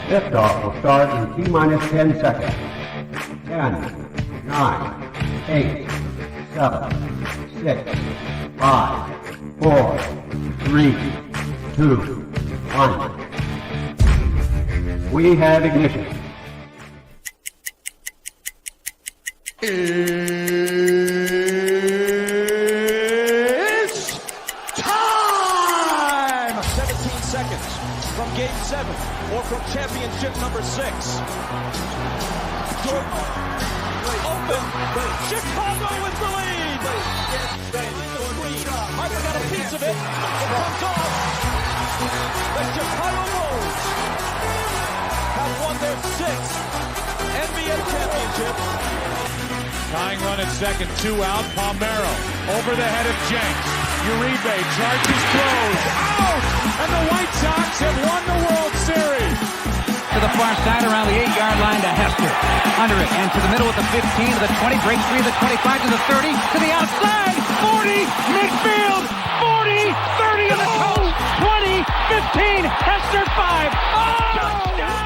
Liftoff will start in T-minus 10 seconds. 10, 9, 8, 7, 6, 5, 4, 3, 2, 1. We have ignition. It's time! 17 seconds from Game 7 or from championship number 6. Open! Chicago with the lead! Harper got a piece of it. It comes off. The Chicago Bulls have won their 6th NBA championship. Tying run at second, 2 out. Palmero over the head of Jenks. Uribe charges, throws, out! And the White Sox have won the World Series. To the far side around the 8-yard line to Hester. Under it and to the middle with the 15 to the 20. Breaks free to the 25 to the 30 to the outside. 40 midfield. 40 30 to the coast. 20 15 Hester 5. Oh! Touchdown!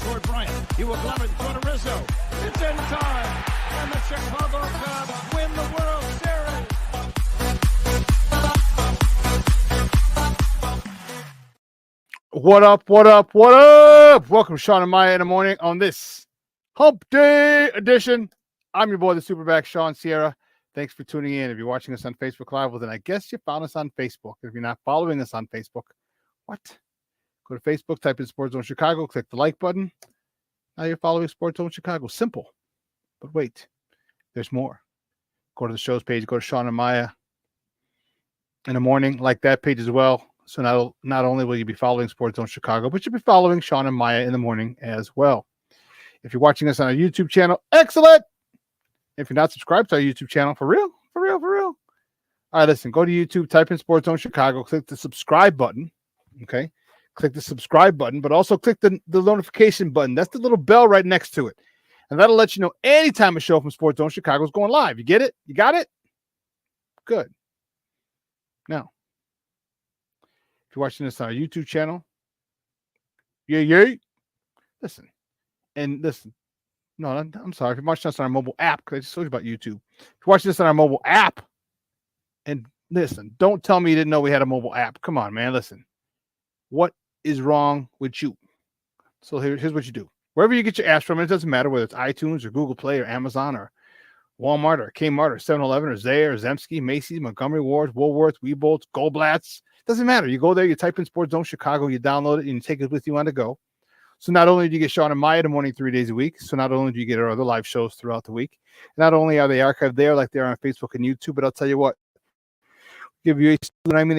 Toward Bryant. He will glove it for Rizzo. It's in time. And the Chicago Cubs win the World Series. What up, what up, what up? Welcome, Shawn and Maya in the morning on this Hump Day edition. I'm your boy, the SuperBack, Shawn Sierra. Thanks for tuning in. If you're watching us on Facebook Live, well, then I guess you found us on Facebook. If you're not following us on Facebook, what? Go to Facebook, type in Sports Zone Chicago, click the like button. Now you're following Sports Zone Chicago. Simple. But wait, there's more. Go to the show's page, go to Shawn and Maya in the morning, like that page as well. So not only will you be following Sports Zone Chicago, but you'll be following Shawn and Maya in the morning as well. If you're watching us on our YouTube channel, excellent. If you're not subscribed to our YouTube channel, for real. All right, listen, go to YouTube, type in Sports Zone Chicago, click the subscribe button, okay? Click the subscribe button, but also click the notification button. That's the little bell right next to it. And that'll let you know anytime a show from Sports Zone Chicago is going live. You get it? You got it? Good. Now, if you're watching this on our YouTube channel, yay. Listen. No, I'm sorry. If you're watching this on our mobile app, because I just told you about YouTube. If you're watching this on our mobile app, and listen, don't tell me you didn't know we had a mobile app. Come on, man. Listen. What is wrong with you? So here's what you do. Wherever you get your apps from, it doesn't matter whether it's iTunes or Google Play or Amazon or Walmart or Kmart or 7-Eleven or Zayre or Zemsky, Macy's, Montgomery Ward, Woolworths, Weebolts, Goldblatt's. Doesn't matter. You go there, you type in Sports Zone Chicago, you download it, and you take it with you on the go. So not only do you get Shawn and Maya in the morning 3 days a week, so not only do you get our other live shows throughout the week, not only are they archived there like they're on Facebook and YouTube, but I'll tell you what, give you a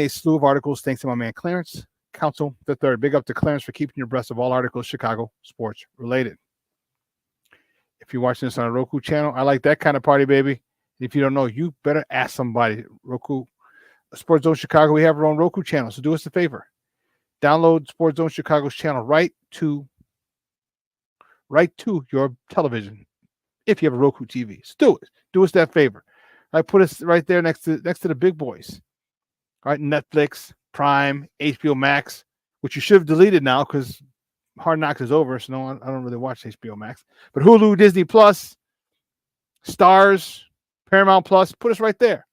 slew of articles thanks to my man Clarence Council III. Big up to Clarence for keeping you abreast of all articles Chicago sports related. If you're watching this on a Roku channel, I like that kind of party, baby. If you don't know, you better ask somebody. Roku, Sports Zone Chicago, we have our own Roku channel, so do us a favor. Download Sports Zone Chicago's channel right to your television if you have a Roku TV. So do it. Do us that favor. All right, put us right there next to the big boys. All right, Netflix, Prime, HBO Max, which you should have deleted now because Hard Knocks is over. So no, I don't really watch HBO Max. But Hulu, Disney Plus, Stars, Paramount Plus, put us right there.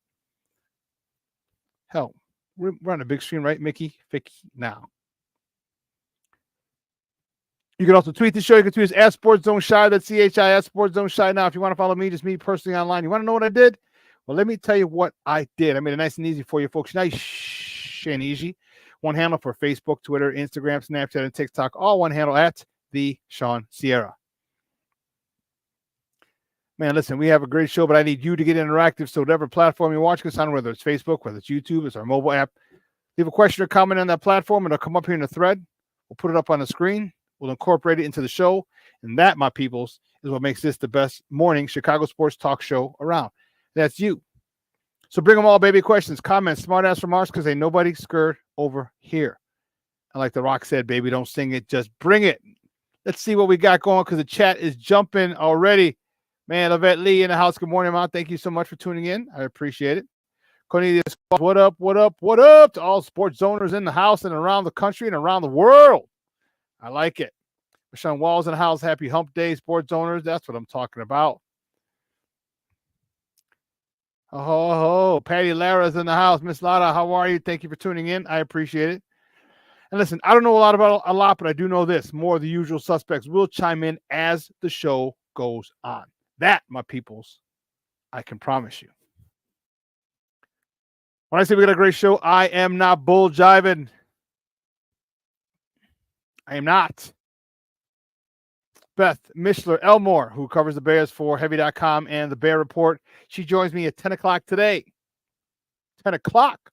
Hell, we're on a big screen, right, Mickey? Vicky, now. You can also tweet the show. You can tweet us at Sports Zone Shy. That's CHI at Sports Zone Shy. Now, if you want to follow me, just me personally online. You want to know what I did? Well, let me tell you what I did. I made it nice and easy for you folks. Nice and easy. One handle for Facebook, Twitter, Instagram, Snapchat, and TikTok. All one handle at the Shawn Sierra. Man, listen, we have a great show, but I need you to get interactive. So whatever platform you're watching us on, whether it's Facebook, whether it's YouTube, it's our mobile app, leave a question or comment on that platform, and it'll come up here in the thread. We'll put it up on the screen. We'll incorporate it into the show. And that, my peoples, is what makes this the best morning Chicago sports talk show around. That's you. So bring them all, baby. Questions, comments, smart ass remarks, because ain't nobody scared over here. And like The Rock said, baby, don't sing it, just bring it. Let's see what we got going because the chat is jumping already. Man, Lavette Lee in the house. Good morning, Mom. Thank you so much for tuning in. I appreciate it. Cornelius, what up, what up, what up to all sports zoners in the house and around the country and around the world. I like it. Michelle Walls in the house. Happy hump day, sports owners. That's what I'm talking about. Oh, Patty Lara's in the house. Miss Lara, how are you? Thank you for tuning in. I appreciate it. And listen, I don't know a lot, but I do know this. More of the usual suspects will chime in as the show goes on. That, my peoples, I can promise you. When I say we got a great show, I am not bull jiving. I am not. Beth Mishler Elmore, who covers the Bears for Heavy.com and the Bear Report. She joins me at 10 o'clock today. 10 o'clock.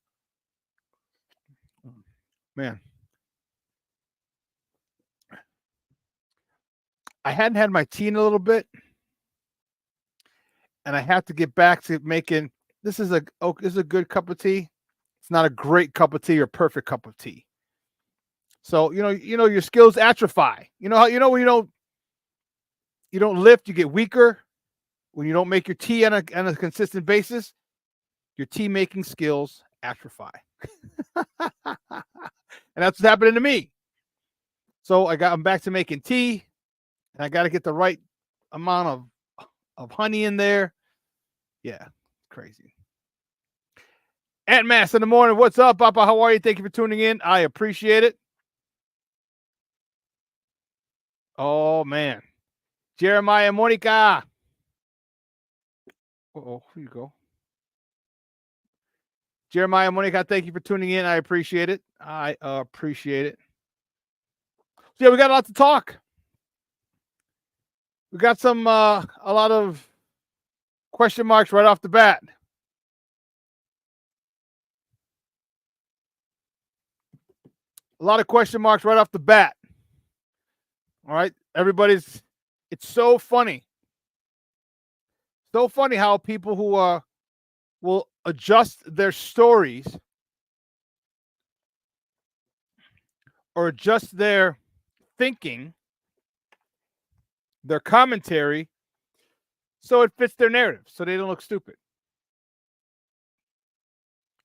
Man. I hadn't had my tea in a little bit. And I have to get back to making, this is a good cup of tea. It's not a great cup of tea or perfect cup of tea. So, you know, your skills atrophy. You know how, when you don't lift, you get weaker. When you don't make your tea on a consistent basis, your tea making skills atrophy. And that's what's happening to me. So I'm back to making tea, and I got to get the right amount of honey in there. Yeah, crazy. Aunt Mass in the morning. What's up, Papa? How are you? Thank you for tuning in. I appreciate it. Oh, man. Jeremiah Monica. Uh-oh, here you go. Jeremiah Monica, thank you for tuning in. I appreciate it. I appreciate it. So, yeah, we got a lot to talk. We got a lot of question marks right off the bat. A lot of question marks right off the bat. All right. It's so funny. So funny how people who will adjust their stories or adjust their thinking, their commentary, so it fits their narrative, so they don't look stupid.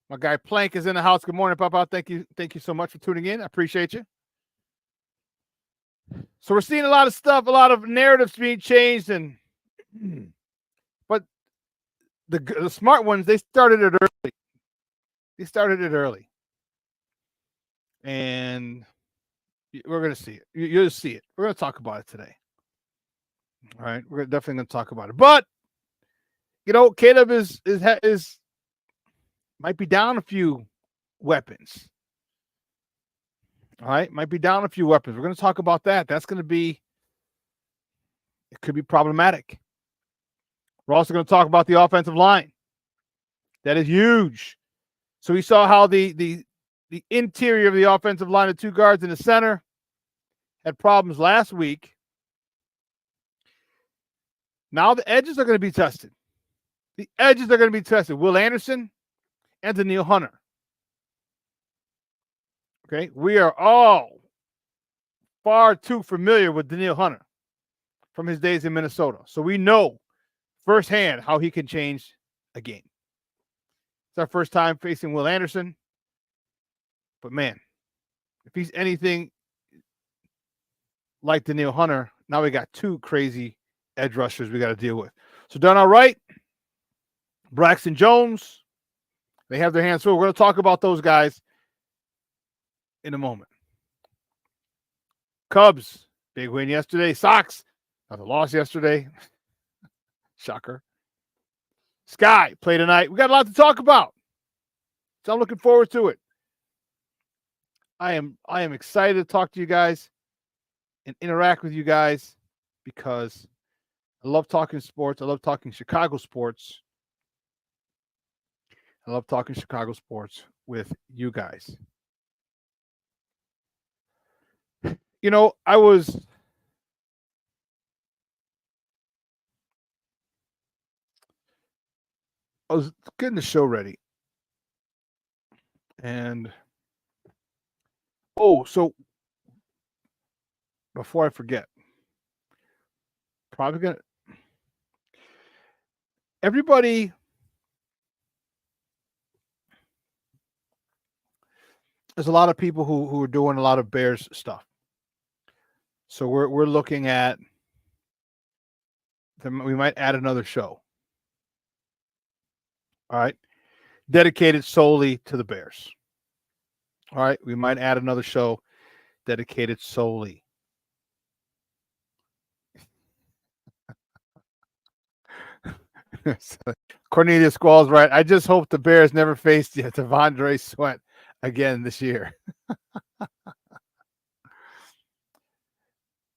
My guy Plank is in the house. Good morning, Papa. Thank you so much for tuning in. I appreciate you. So we're seeing a lot of stuff, a lot of narratives being changed, but the smart ones, they started it early. And we're going to see it. You'll see it. We're going to talk about it today. All right, we're definitely going to talk about it. But Caleb is might be down a few weapons. All right, might be down a few weapons. We're going to talk about that. It could be problematic. We're also going to talk about the offensive line. That is huge. So we saw how the interior of the offensive line, the two guards in the center, had problems last week. Now the edges are going to be tested. Will Anderson and Daniil Hunter. Okay, we are all far too familiar with Daniil Hunter from his days in Minnesota. So we know firsthand how he can change a game. It's our first time facing Will Anderson. But man, if he's anything like Daniil Hunter, now we got two crazy edge rushers we got to deal with. So Darnell Wright, Braxton Jones, they have their hands full. We're going to talk about those guys in a moment. Cubs, big win yesterday. Sox, another loss yesterday. Shocker. Sky, play tonight. We got a lot to talk about. So I'm looking forward to it. I am excited to talk to you guys and interact with you guys because I love talking sports. I love talking Chicago sports. I love talking Chicago sports with you guys. I was getting the show ready. And Oh, so before I forget, probably gonna everybody. There's a lot of people who are doing a lot of Bears stuff. So we're looking at we might add another show. All right. Dedicated solely to the Bears. All right. We might add another show dedicated solely. Cornelius Squall's right. I just hope the Bears never face Devondre Sweat again this year.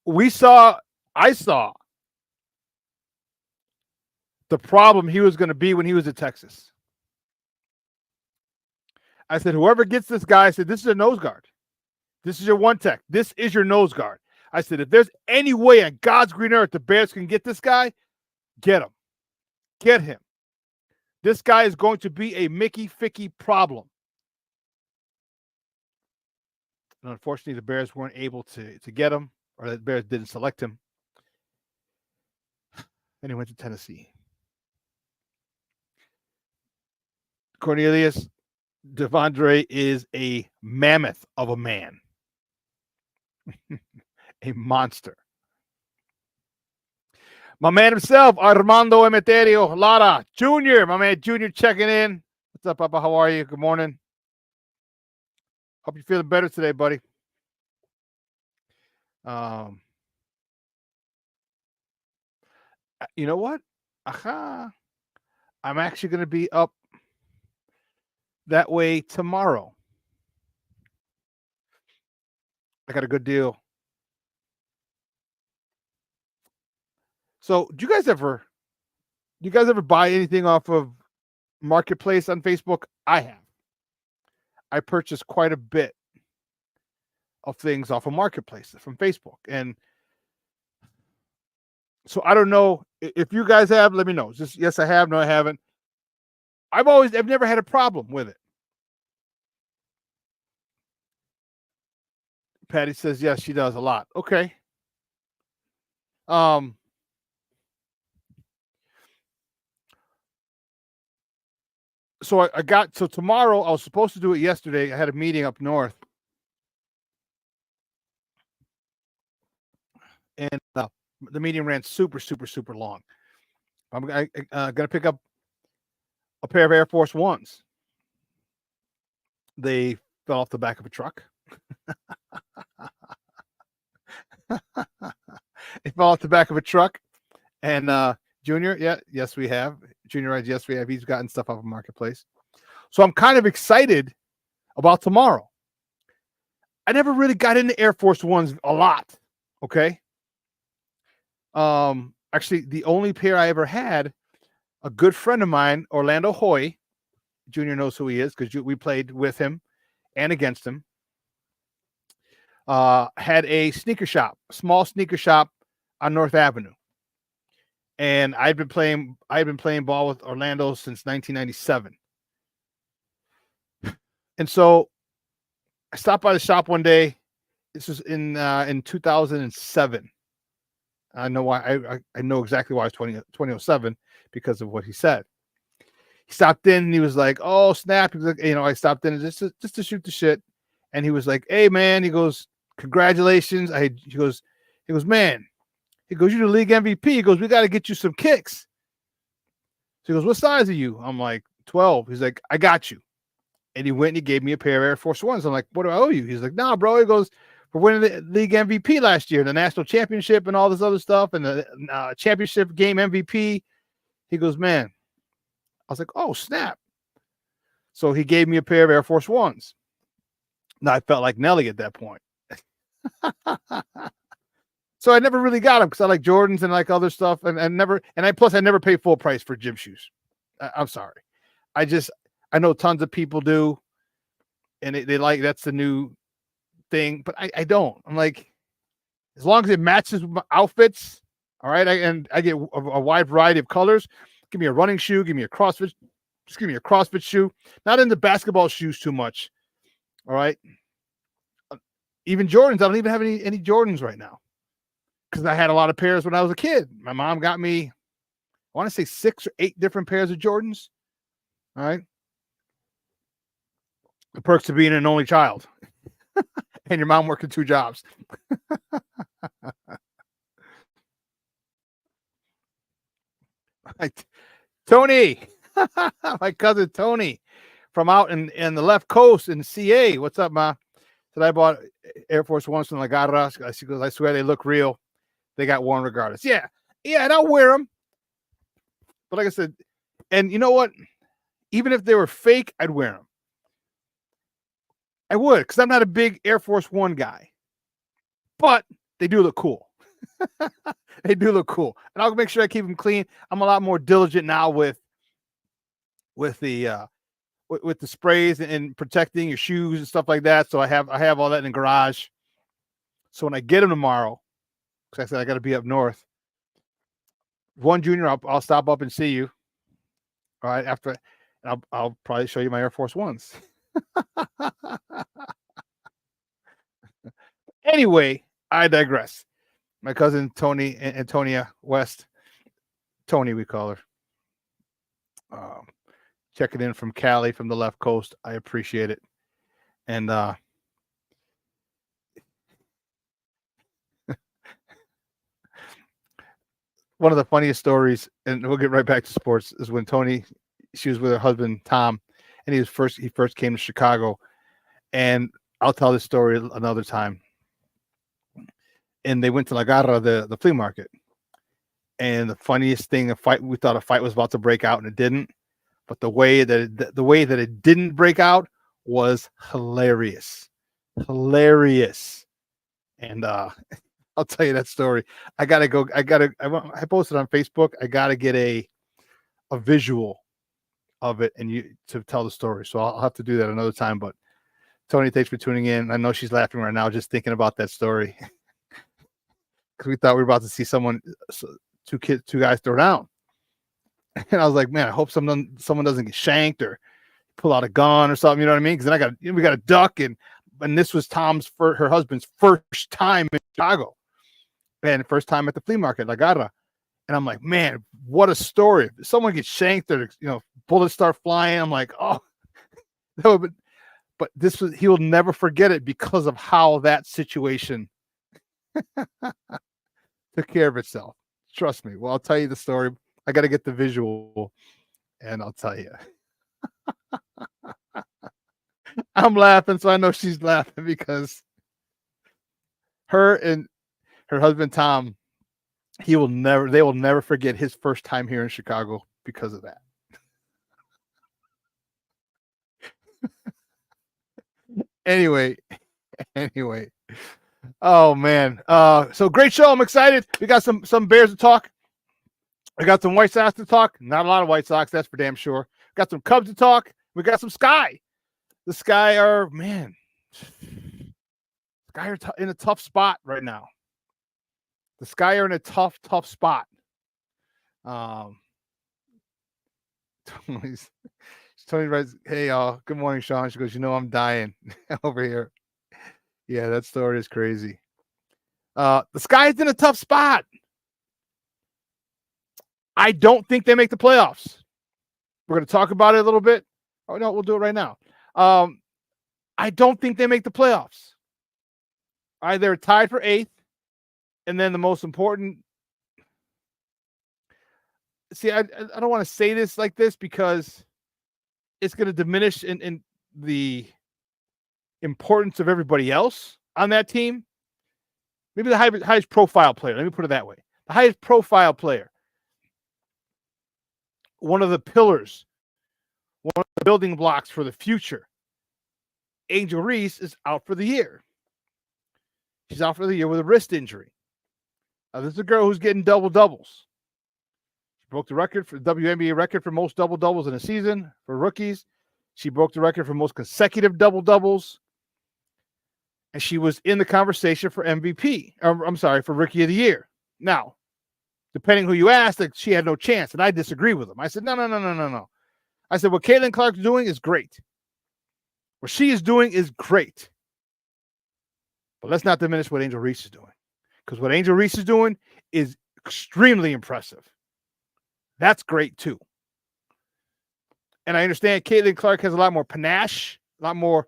I saw the problem he was going to be when he was at Texas. I said, whoever gets this guy, I said, this is a nose guard. This is your one tech. This is your nose guard. I said, if there's any way on God's green earth the Bears can get this guy, get him. Get him. This guy is going to be a Mickey Ficky problem. And unfortunately, the Bears weren't able to get him, or the Bears didn't select him. And he went to Tennessee. Cornelius, Devondre is a mammoth of a man. A monster. My man himself, Armando Emeterio Lara Jr., my man Junior checking in. What's up, Papa? How are you? Good morning. Hope you're feeling better today, buddy. You know what? I'm actually going to be up that way tomorrow. I got a good deal. So, do you guys ever buy anything off of Marketplace on Facebook? I have. I purchased quite a bit of things off of Marketplace from Facebook. And so I don't know if you guys have, let me know. Just yes, I have. No, I haven't. I've never had a problem with it. Patty says, yes, she does a lot. Okay. So tomorrow, I was supposed to do it yesterday. I had a meeting up north. And the meeting ran super, super, super long. I'm going to pick up a pair of Air Force Ones. They fell off the back of a truck. They fell off the back of a truck. And Junior, yes, we have. Junior writes, yes, we have. He's gotten stuff off of Marketplace. So I'm kind of excited about tomorrow. I never really got into Air Force Ones a lot. Okay. Actually, the only pair I ever had, a good friend of mine, Orlando Hoy, Junior knows who he is because we played with him and against him, had a sneaker shop, a small sneaker shop on North Avenue. And I've been playing ball with Orlando since 1997. And so I stopped by the shop one day. This was in 2007. I know why. I know exactly why it's 2007 because of what he said. He stopped in and he was like, "Oh snap!" He was like, I stopped in just to shoot the shit, and he was like, "Hey man," he goes, "Congratulations!" He goes, "Man," he goes, "You're the league MVP." He goes, "We got to get you some kicks." So he goes, "What size are you?" I'm like, 12. He's like, "I got you," and he went and he gave me a pair of Air Force Ones. I'm like, "What do I owe you?" He's like, "Nah, bro." He goes, "For winning the league MVP last year, the national championship and all this other stuff, and the championship game MVP." He goes, "Man." I was like, "Oh, snap." So he gave me a pair of Air Force Ones. Now I felt like Nelly at that point. So I never really got them because I like Jordans and like other stuff. And I never pay full price for gym shoes. I'm sorry. I know tons of people do. And they like, that's the new thing, but I don't. I'm like, as long as it matches my outfits, all right. I get a wide variety of colors. Give me a running shoe. Give me a CrossFit. Just give me a CrossFit shoe. Not into basketball shoes too much. All right. even Jordans. I don't even have any Jordans right now because I had a lot of pairs when I was a kid. My mom got me, I want to say 6 or 8 different pairs of Jordans. All right. The perks of being an only child and your mom working 2 jobs. Tony, my cousin Tony from out in the left coast in CA. What's up, ma? Said I bought Air Force Ones from La Garra. She goes, I swear they look real. They got worn regardless. Yeah, and I'll wear them. But like I said, and you know what? Even if they were fake, I'd wear them. I would, because I'm not a big Air Force One guy. But they do look cool. They do look cool. And I'll make sure I keep them clean. I'm a lot more diligent now with the sprays and protecting your shoes and stuff like that. So I have all that in the garage. So when I get them tomorrow, because I said I got to be up north, 1 Junior, I'll stop up and see you. All right, after, and I'll probably show you my Air Force Ones. Anyway, I digress. My cousin Tony, Antonia West, Tony, we call her. Checking in from Cali, from the left coast. I appreciate it. And one of the funniest stories, and we'll get right back to sports, is when she was with her husband Tom, and he first came to Chicago. And I'll tell this story another time. And they went to La Garra, the flea market. And the funniest thing, we thought a fight was about to break out, and it didn't. But the way that it didn't break out was hilarious. Hilarious. And I'll tell you that story. I posted on Facebook. I gotta get a visual of it and to tell the story. So I'll have to do that another time. But Tony, thanks for tuning in. I know she's laughing right now just thinking about that story. Because we thought we were about to see two guys throw down. And I was like, man, I hope someone doesn't get shanked or pull out a gun or something. You know what I mean? Because then we got to duck, and this was her husband's first time in Chicago, and first time at the flea market, La Garra. And I'm like, man, what a story! If someone gets shanked or bullets start flying, I'm like, oh, no, but he will never forget it because of how that situation took care of itself. Trust me. Well, I'll tell you the story. I got to get the visual, and I'll tell you. I'm laughing, so I know she's laughing because her and her husband Tom, they will never forget his first time here in Chicago because of that. Anyway. Oh man. So great show. I'm excited. We got some Bears to talk. We got some White Sox to talk. Not a lot of White Sox, that's for damn sure. Got some Cubs to talk. We got some Sky. The Sky are, man, Sky are in a tough spot right now. The Sky are in a tough spot. Tony writes, hey, good morning, Shawn. She goes, I'm dying over here. Yeah, that story is crazy. The Sky's in a tough spot. I don't think they make the playoffs. We're going to talk about it a little bit. Oh, no, we'll do it right now. I don't think they make the playoffs. They're tied for 8th. And then the most important. See, I don't want to say this like this because it's going to diminish in the importance of everybody else on that team. Maybe the highest profile player. Let me put it that way. The highest profile player. One of the pillars, one of the building blocks for the future. Angel Reese is out for the year. She's out for the year with a wrist injury. Now, this is a girl who's getting double-doubles. She broke the record for the WNBA record for most double-doubles in a season for rookies. She broke the record for most consecutive double-doubles. And she was in the conversation for MVP. For Rookie of the Year. Now, depending who you ask, she had no chance. And I disagree with him. I said, no. I said, what Caitlin Clark's doing is great. What she is doing is great. But let's not diminish what Angel Reese is doing, because what Angel Reese is doing is extremely impressive. That's great too. And I understand Caitlin Clark has a lot more panache, a lot more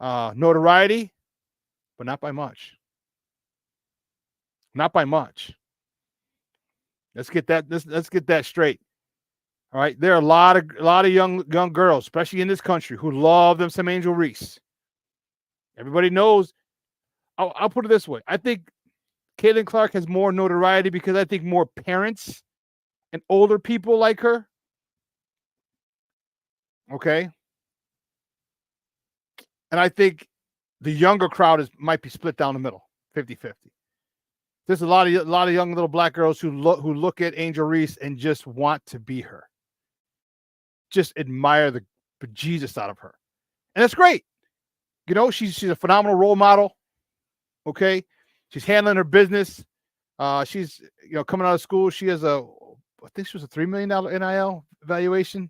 notoriety, but not by much. Not by much. Let's get that straight. All right, there are a lot of young girls, especially in this country, who love them some Angel Reese. Everybody knows. I'll put it this way: I think Caitlin Clark has more notoriety because I think more parents and older people like her. Okay, and I think the younger crowd might be split down the middle, 50-50. There's a lot of young little black girls who look at Angel Reese and just want to be her. Just admire the bejesus out of her. And that's great. You know, she's a phenomenal role model. Okay. She's handling her business. She's, coming out of school. She has I think she was a $3 million NIL valuation.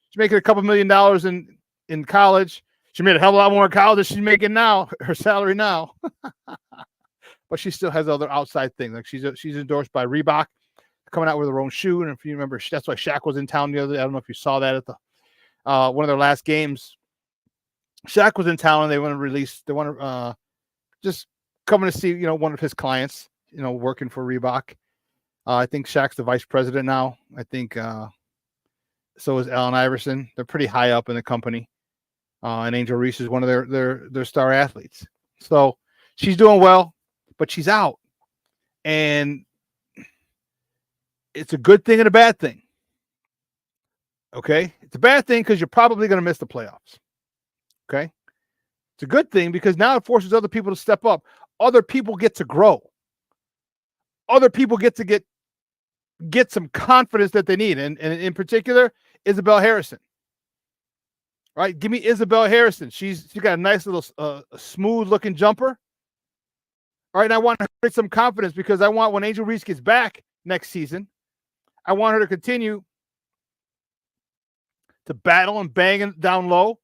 She's making a couple $1 million in college. She made a hell of a lot more in college than she's making now, her salary now. But she still has other outside things. Like she's endorsed by Reebok, coming out with her own shoe. And if you remember, that's why Shaq was in town the other day. I don't know if you saw that at the one of their last games. Shaq was in town and they want to just coming to see, one of his clients, working for Reebok. I think Shaq's the vice president now. I think so is Allen Iverson. They're pretty high up in the company. And Angel Reese is one of their star athletes. So she's doing well, but she's out. And it's a good thing and a bad thing. Okay? It's a bad thing because you're probably going to miss the playoffs. Okay? It's a good thing because now it forces other people to step up. Other people get to grow. Other people get to get some confidence that they need. And in particular, Isabel Harrison. Right? Give me Isabel Harrison. She's got a nice little smooth looking jumper. All right, and I want her to get some confidence because I want when Angel Reese gets back next season, I want her to continue to battle and bang down low.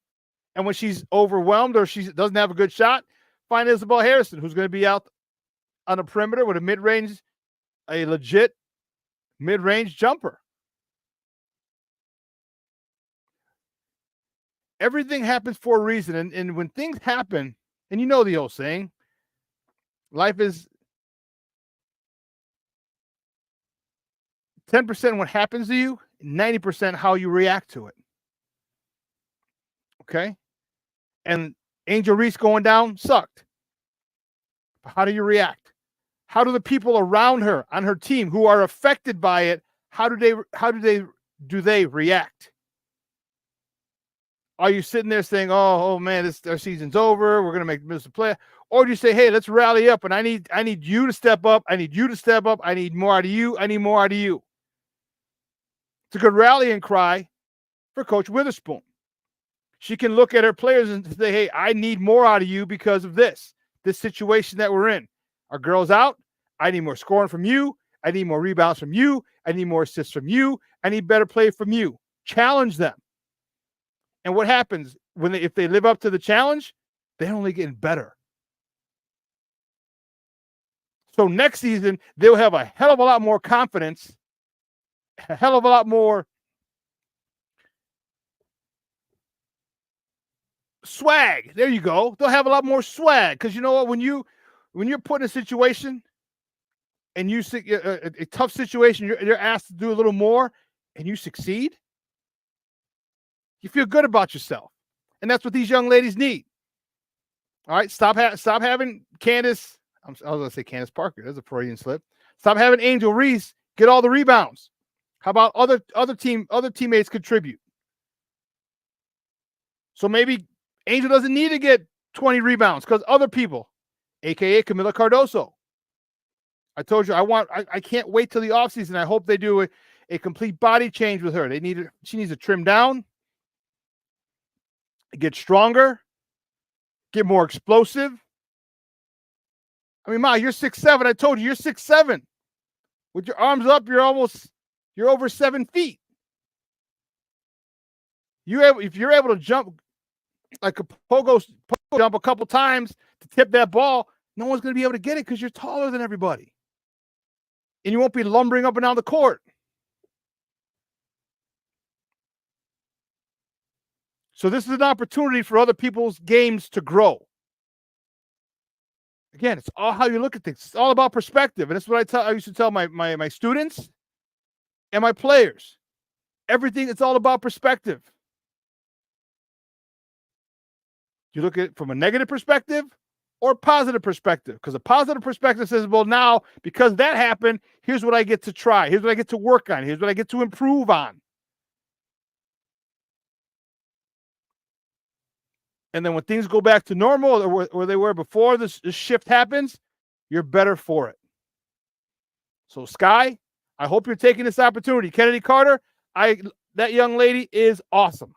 And when she's overwhelmed or she doesn't have a good shot, find Isabel Harrison, who's going to be out on the perimeter with a legit mid-range jumper. Everything happens for a reason. And when things happen, and you know the old saying, life is 10% what happens to you, 90% how you react to it. Okay? And Angel Reese going down sucked. How do you react? How do the people around her on her team who are affected by it, how do they react? Are you sitting there saying, "Oh man, our season's over. We're gonna miss the play," or do you say, "Hey, let's rally up, and I need you to step up. I need you to step up. I need more out of you. I need more out of you." It's a good rallying cry for Coach Witherspoon. She can look at her players and say, "Hey, I need more out of you because of this situation that we're in. Our girl's out. I need more scoring from you. I need more rebounds from you. I need more assists from you. I need better play from you." Challenge them. And what happens if they live up to the challenge? They're only getting better. So next season, they'll have a hell of a lot more confidence, a hell of a lot more swag. There you go. They'll have a lot more swag because you know what? When you're put in a situation and you see a tough situation, you're asked to do a little more, and you succeed. You feel good about yourself. And that's what these young ladies need. All right, stop having Candace. I was going to say Candace Parker. There's a Freudian slip. Stop having Angel Reese get all the rebounds. How about other teammates contribute? So maybe Angel doesn't need to get 20 rebounds because other people, a.k.a. Camila Cardoso. I told you I can't wait till the offseason. I hope they do a complete body change with her. She needs to trim down, get stronger, get more explosive. I mean, Ma, you're 6'7". I told you, you're 6'7". With your arms up, you're over 7 feet. If you're able to jump like a pogo jump a couple times to tip that ball, no one's going to be able to get it because you're taller than everybody. And you won't be lumbering up and down the court. So this is an opportunity for other people's games to grow. Again, it's all how you look at things. It's all about perspective. And that's what I used to tell my students and my players. Everything, it's all about perspective. You look at it from a negative perspective or a positive perspective. Because a positive perspective says, well, now, because that happened, here's what I get to try. Here's what I get to work on. Here's what I get to improve on. And then when things go back to normal or where they were before this shift happens, you're better for it. So, Sky, I hope you're taking this opportunity. Kennedy Carter, that young lady is awesome.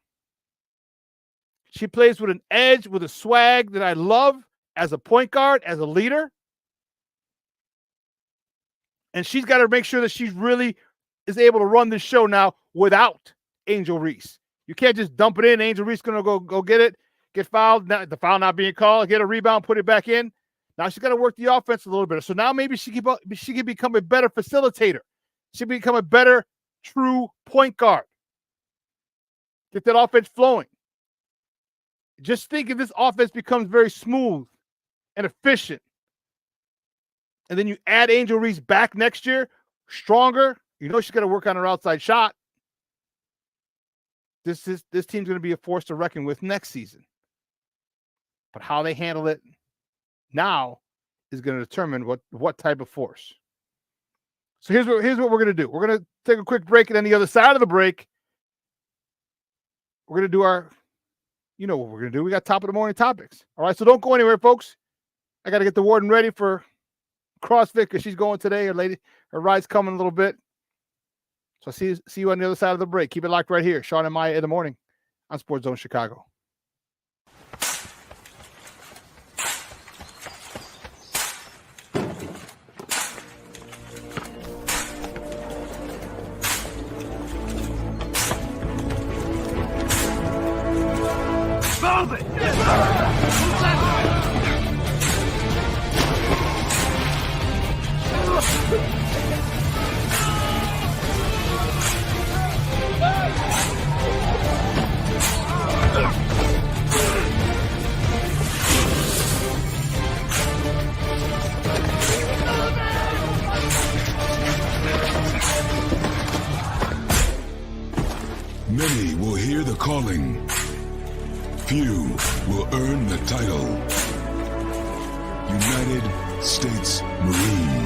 She plays with an edge, with a swag that I love as a point guard, as a leader. And she's got to make sure that she really is able to run this show now without Angel Reese. You can't just dump it in. Angel Reese is going to go get it. Get fouled, the foul not being called, get a rebound, put it back in. Now she's got to work the offense a little bit. So now maybe she can become a better facilitator. She can become a better true point guard. Get that offense flowing. Just think if this offense becomes very smooth and efficient, and then you add Angel Reese back next year, stronger, you know she's got to work on her outside shot. This team's going to be a force to reckon with next season. But how they handle it now is going to determine what type of force. So here's what we're going to do. We're going to take a quick break, and on the other side of the break, we're going to do our, you know what we're going to do. We got top of the morning topics. All right, so don't go anywhere, folks. I got to get the warden ready for CrossFit because she's going today. Her ride's coming a little bit. So see you on the other side of the break. Keep it locked right here. Shawn and Maya in the morning on Sports Zone Chicago. Many will hear the calling. Few will earn the title. United States Marine.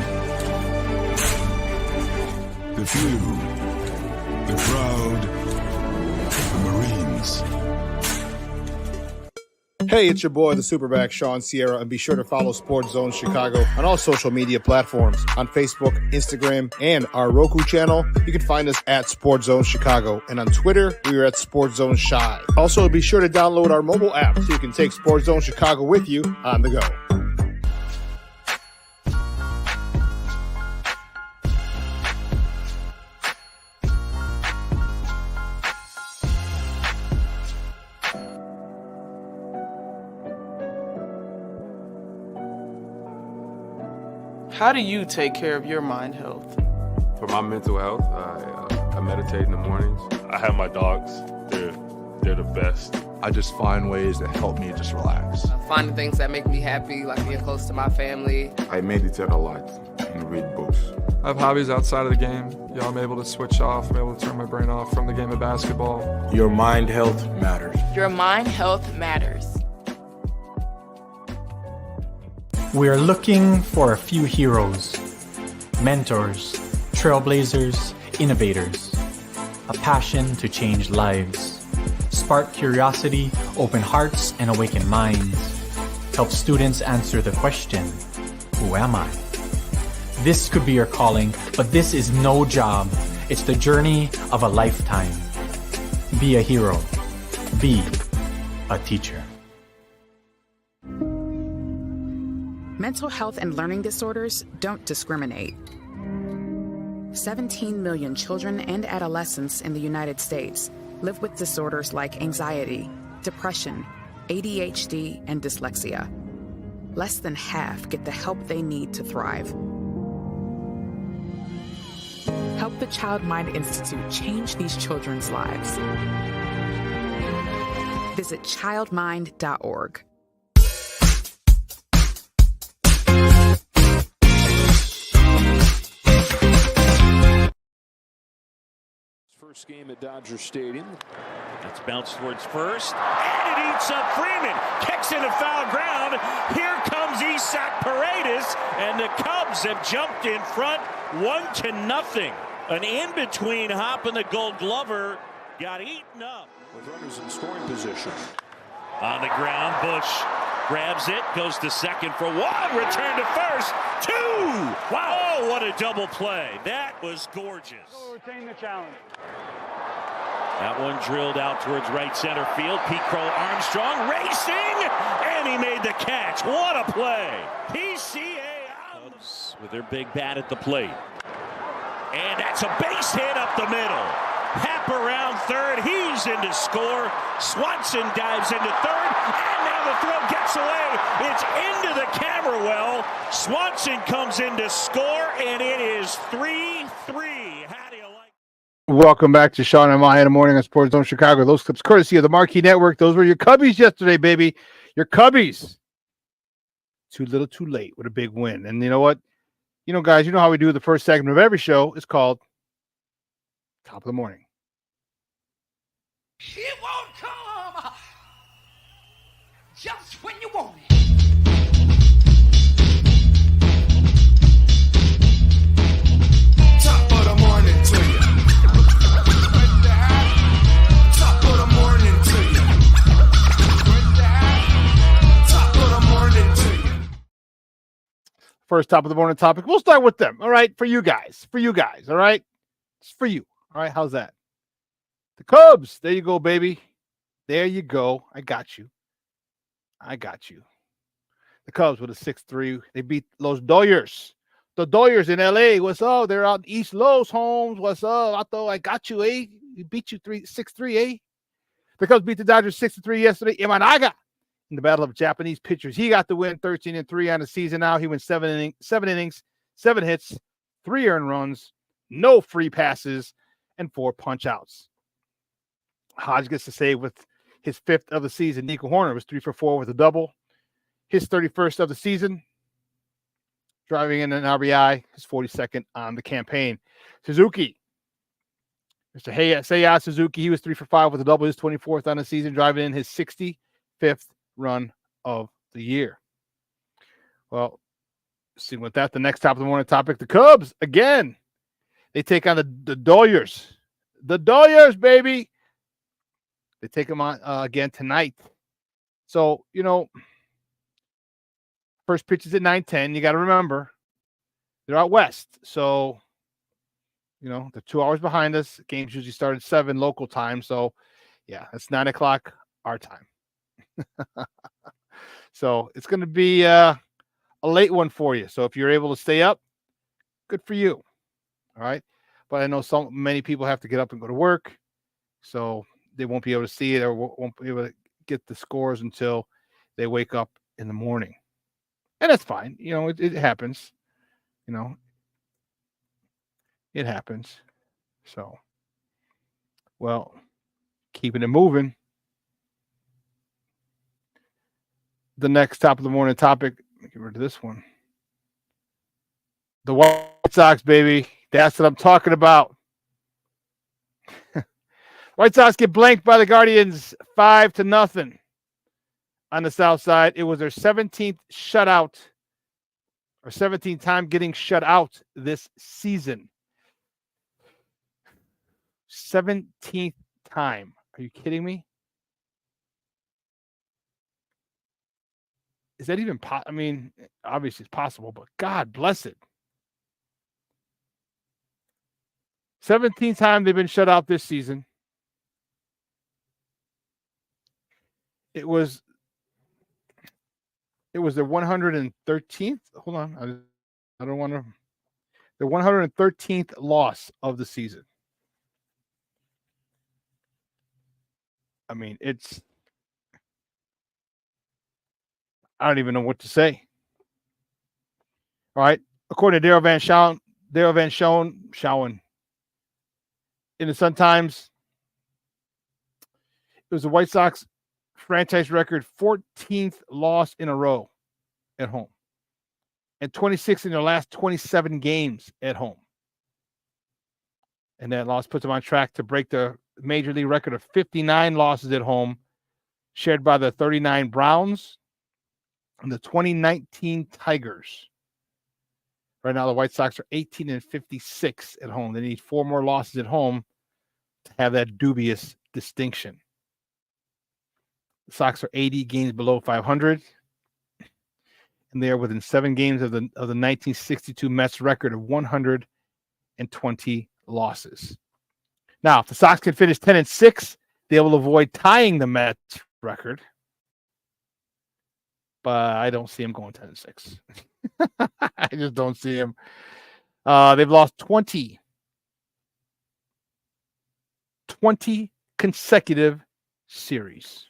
The few, the proud, the Marines. Hey, it's your boy, the SuperBack, Shawn Sierra, and be sure to follow Sports Zone Chicago on all social media platforms, on Facebook, Instagram, and our Roku channel. You can find us at Sports Zone Chicago, and on Twitter, we are at Sports Zone Shy. Also, be sure to download our mobile app so you can take Sports Zone Chicago with you on the go. How do you take care of your mind health? For my mental health, I meditate in the mornings. I have my dogs. They're the best. I just find ways that help me just relax. Finding things that make me happy, like being close to my family. I meditate a lot and read books. I have hobbies outside of the game. I'm able to switch off. I'm able to turn my brain off from the game of basketball. Your mind health matters. Your mind health matters. We are looking for a few heroes, mentors, trailblazers, innovators, a passion to change lives, spark curiosity, open hearts, and awaken minds, help students answer the question, who am I? This could be your calling, but this is no job. It's the journey of a lifetime. Be a hero. Be a teacher. Mental health and learning disorders don't discriminate. 17 million children and adolescents in the United States live with disorders like anxiety, depression, ADHD, and dyslexia. less than half get the help they need to thrive. Help the Child Mind Institute change these children's lives. Visit childmind.org. First game at Dodger Stadium. It's bounced towards first, and it eats up Freeman. Kicks into foul ground. Here comes Isaac Paredes, and the Cubs have jumped in front 1-0. An in-between hop and the Gold Glover got eaten up. With runners in scoring position. On the ground, Bush grabs it, goes to second for one, return to first, two! Wow, oh, what a double play. That was gorgeous. We'll retain the challenge. That one drilled out towards right center field. Pete Crow Armstrong racing, and he made the catch. What a play. PCA Cubs with their big bat at the plate. And that's a base hit up the middle. Hap around third. He's in to score. Swanson dives into third. And now the throw gets away. It's into the camera well. Swanson comes in to score, and it is 3-3. How do you like? Welcome back to Shawn and Maya in the morning on Sports Zone Chicago. Those clips courtesy of the Marquee Network. Those were your Cubbies yesterday, baby. Your Cubbies. Too little, too late with a big win. And you know what? You know, guys, you know how we do the first segment of every show. It's called Top of the Morning. It won't come just when you want it. Top of the morning to you. Top of the morning to you. Top of the morning to you. First top of the morning topic. We'll start with them. All right. For you guys. All right. It's for you. All right. How's that? The Cubs. There you go, baby. There you go. I got you. The Cubs with a 6-3. They beat Los Dodgers. The Dodgers in LA. What's up? They're out East Los Homes. What's up? I thought I got you, eh? We beat you 6-3, eh? The Cubs beat the Dodgers 6-3 yesterday. Imanaga in the battle of Japanese pitchers. He got the win, 13-3 on the season now. He went 7 innings, 7 hits, 3 earned runs, no free passes, and 4 punch-outs. Hodge gets to save with his 5th of the season. Nico Horner was 3 for 4 with a double. His 31st of the season, driving in an RBI, his 42nd on the campaign. Suzuki, Mr. Seiya Suzuki, he was 3 for 5 with a double, his 24th on the season, driving in his 65th run of the year. Well, see with that, the next top of the morning topic, the Cubs, again, they take on the Dodgers. The Dodgers, baby. They take them on again tonight. So, you know, first pitch is at 9:10. You got to remember, they're out west. So, you know, they're 2 hours behind us. Games usually start at 7 local time. So, yeah, it's 9 o'clock our time. So, it's going to be a late one for you. So, if you're able to stay up, good for you. All right. But I know many people have to get up and go to work. So, they won't be able to see it or won't be able to get the scores until they wake up in the morning. And that's fine. You know, it happens. You know, it happens. So, well, keeping it moving. The next top of the morning topic, get rid of this one. The White Sox, baby. That's what I'm talking about. White Sox get blanked by the Guardians 5-0 on the South Side. It was their 17th shutout, or 17th time getting shut out this season. 17th time. Are you kidding me? Is that even possible? I mean, obviously it's possible, but God bless it. 17th time they've been shut out this season. It was their 113th. Hold on. I don't want to. The 113th loss of the season. I mean, I don't even know what to say. All right. According to Daryl Van Schouwen in the Sun-Times, it was the White Sox franchise record 14th loss in a row at home and 26 in their last 27 games at home. And that loss puts them on track to break the major league record of 59 losses at home, shared by the 39 Browns and the 2019 Tigers. Right now, the White Sox are 18-56 at home. They need 4 more losses at home to have that dubious distinction. The Sox are 80 games below 500, and they are within 7 games of the 1962 Mets record of 120 losses. Now, if the Sox can finish 10-6, they will avoid tying the Mets record. But I don't see them going 10-6. I just don't see them. They've lost 20 consecutive series.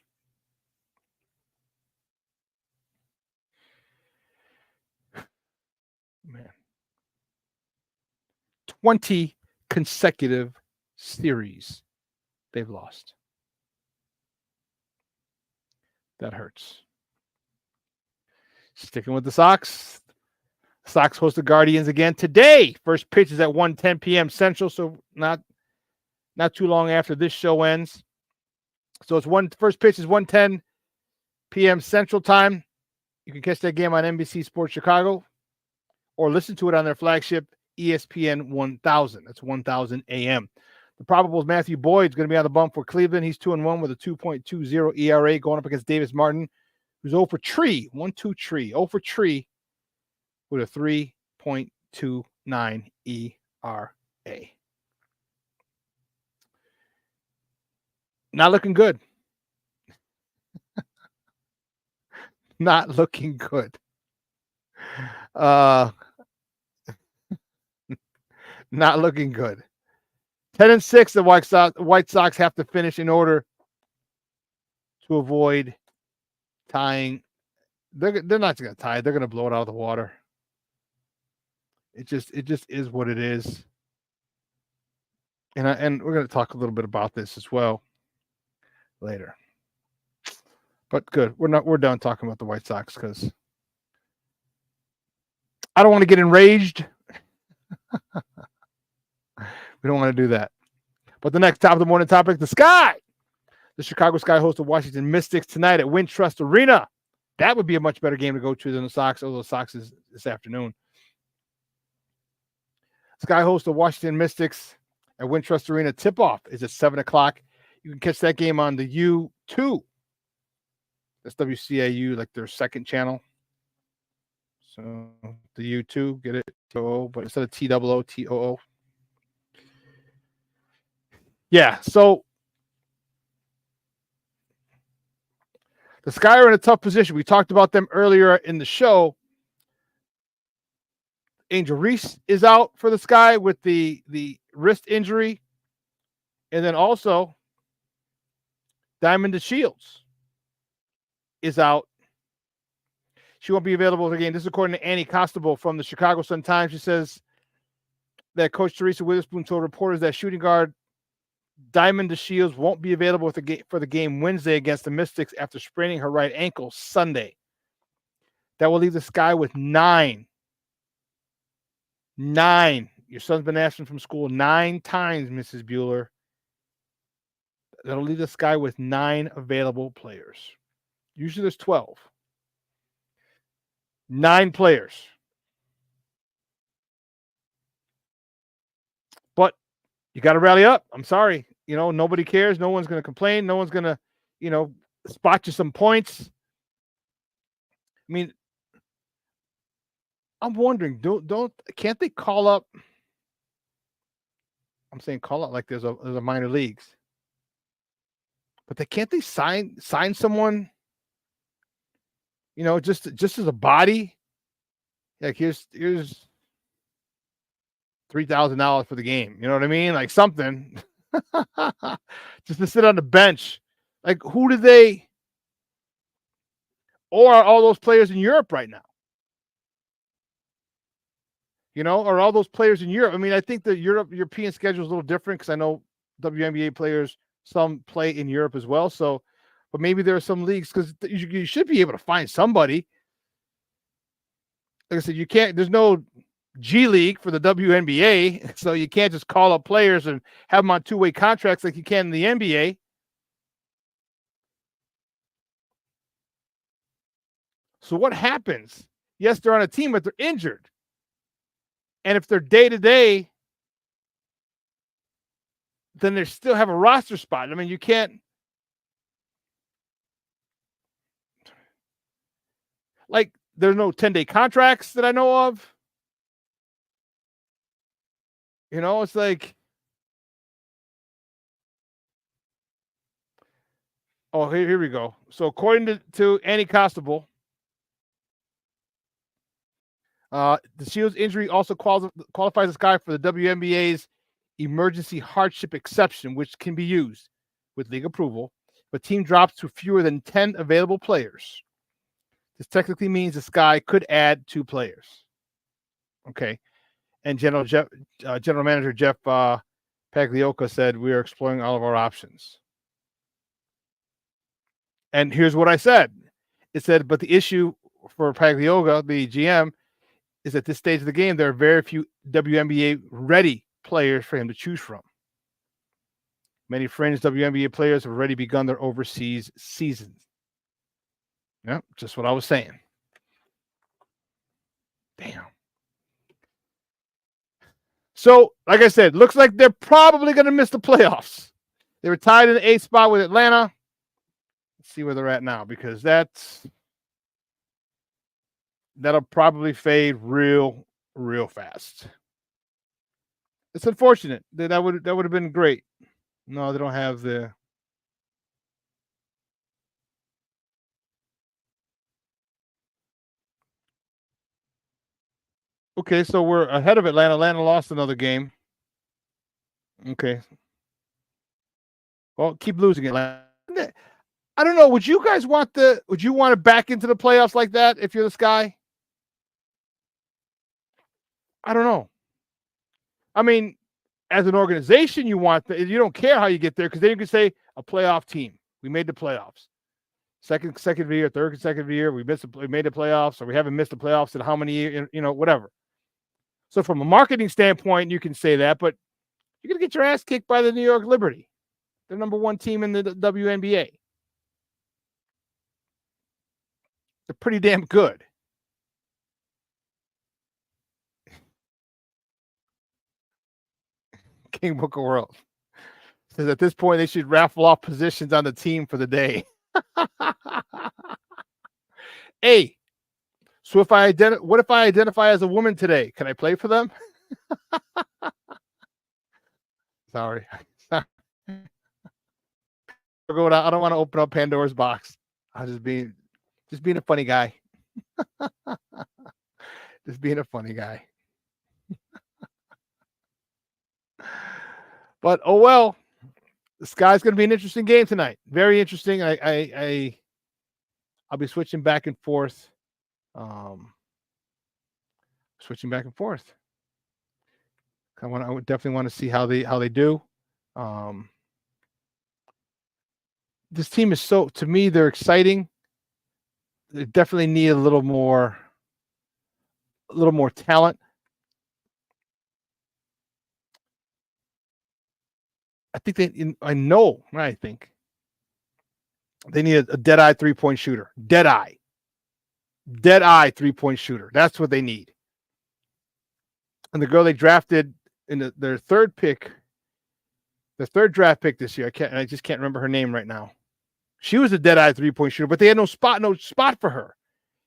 Man. 20 consecutive series they've lost. That hurts. Sticking with the Sox. Sox host the Guardians again today. First pitch is at 1:10 p.m. Central, so not too long after this show ends. So first pitch is 1:10 p.m. Central time. You can catch that game on NBC Sports Chicago or listen to it on their flagship ESPN 1000. That's 1000 a.m. The probable is Matthew Boyd's going to be on the bump for Cleveland. He's 2-1 with a 2.20 ERA going up against Davis Martin, who's 0 for 3, 1-2-3, 0 for 3 with a 3.29 ERA. Not looking good. Not looking good. Not looking good. 10-6, the White Sox have to finish in order to avoid tying. They're not going to tie. They're going to blow it out of the water. It just is what it is. And we're going to talk a little bit about this as well later. But good. We're done talking about the White Sox because I don't want to get enraged. We don't want to do that. But the next top of the morning topic, the Sky. The Chicago Sky hosts the Washington Mystics tonight at Wintrust Arena. That would be a much better game to go to than the Sox, although the Sox is this afternoon. Sky hosts the Washington Mystics at Wintrust Arena. Tip-off is at 7 o'clock. You can catch that game on the U2. That's WCAU, like their second channel. So the U2, get it? T-O-O, but instead of T-O-O, T-O-O. Yeah, so the Sky are in a tough position. We talked about them earlier in the show. Angel Reese is out for the Sky with the wrist injury. And then also Diamond DeShields is out. She won't be available again. This is according to Annie Costable from the Chicago Sun-Times. She says that Coach Teresa Witherspoon told reporters that shooting guard Diamond DeShields won't be available for the game Wednesday against the Mystics after spraining her right ankle Sunday. That will leave the Sky with 9. Your son's been absent from school 9 times, Mrs. Bueller. That'll leave the Sky with 9 available players. Usually there's 12. 9 players. But you got to rally up. I'm sorry. Nobody cares. No one's going to complain. No one's going to, spot you some points. I mean, I'm wondering, can't they call up? I'm saying call up like there's a minor leagues. But can't they sign someone, just as a body? Like here's $3,000 for the game. You know what I mean? Like something. Just to sit on the bench. Like who do they, or are all those players in Europe right now? or all those players in Europe. I mean, I think the European schedule is a little different because I know WNBA players, some play in Europe as well. So, but maybe there are some leagues because you should be able to find somebody. Like I said, there's no G League for the WNBA, so you can't just call up players and have them on two-way contracts like you can in the NBA. So what happens? Yes, they're on a team, but they're injured. And if they're day-to-day, then they still have a roster spot. I mean, you can't. Like, there's no 10-day contracts that I know of. It's like, oh, here we go. So according to Annie Costable, the Shields injury also qualifies this guy for the WNBA's emergency hardship exception, which can be used with league approval, but team drops to fewer than 10 available players. This technically means this guy could add 2 players. Okay. And General Manager Jeff Pagliocca said, we are exploring all of our options. And here's what I said. It said, but the issue for Pagliocca, the GM, is at this stage of the game, there are very few WNBA-ready players for him to choose from. Many fringe WNBA players have already begun their overseas seasons. Yeah, just what I was saying. Damn. So, like I said, looks like they're probably going to miss the playoffs. They were tied in the 8th spot with Atlanta. Let's see where they're at now, because that'll probably fade real fast. It's unfortunate. That would have been great. No, they don't have the. Okay, so we're ahead of Atlanta. Atlanta lost another game. Okay. Well, keep losing Atlanta. I don't know. Would you want to back into the playoffs like that if you're the Sky? I don't know. I mean, as an organization, you don't care how you get there because then you can say a playoff team. We made the playoffs. Second consecutive year, third consecutive year, we made the playoffs, or we haven't missed the playoffs in how many years, whatever. So from a marketing standpoint, you can say that, but you're going to get your ass kicked by the New York Liberty. They're number 1 team in the WNBA. They're pretty damn good. King Book of World says at this point they should raffle off positions on the team for the day. Hey, so what if I identify as a woman today? Can I play for them? Sorry. I don't want to open up Pandora's box. I'm just being a funny guy. Just being a funny guy. But oh well, the Sky's going to be an interesting game tonight. Very interesting. I'll be switching back and forth. I would definitely want to see how they do. This team is to me, they're exciting. They definitely need a little more talent. I think I think they need a dead-eye three-point shooter. Dead-eye 3-point shooter. That's what they need. And the girl they drafted in their third draft pick this year, I just can't remember her name right now. She was a dead-eye 3-point shooter, but they had no spot for her.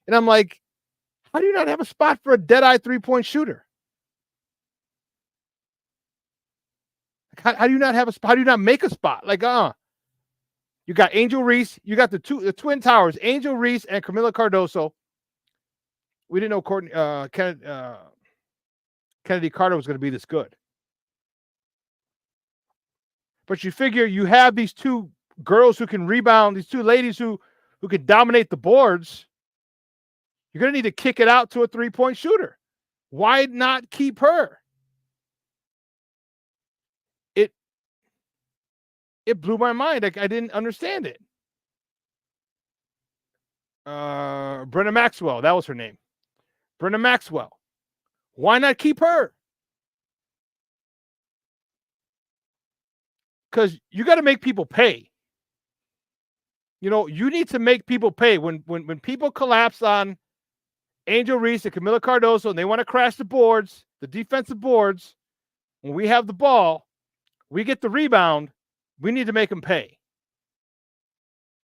And I'm like, how do you not have a spot for a dead-eye 3-point shooter? How do you not have a spot? How do you not make a spot? Like, you got Angel Reese. You got the Twin Towers, Angel Reese and Camila Cardoso. We didn't know Kennedy Carter was going to be this good. But you figure you have these 2 girls who can rebound, these 2 ladies who can dominate the boards. You're going to need to kick it out to a 3-point shooter. Why not keep her? It blew my mind. Like, I didn't understand it. Brenda Maxwell, that was her name. Brenda Maxwell. Why not keep her? Because you got to make people pay. You need to make people pay. When people collapse on Angel Reese and Camila Cardoso and they want to crash the boards, the defensive boards, when we have the ball, we get the rebound, we need to make them pay.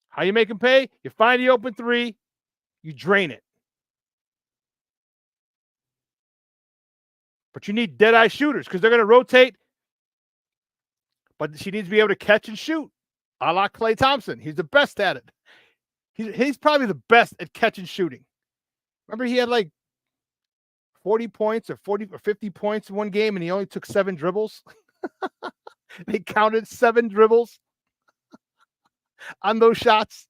How you make them pay? You find the open three, you drain it. But you need dead-eye shooters because they're going to rotate. But she needs to be able to catch and shoot, a la Klay Thompson. He's the best at it. He's probably the best at catch and shooting. Remember, he had like 40 points or 40 or 50 points in one game, and he only took 7 dribbles. They counted 7 dribbles on those shots.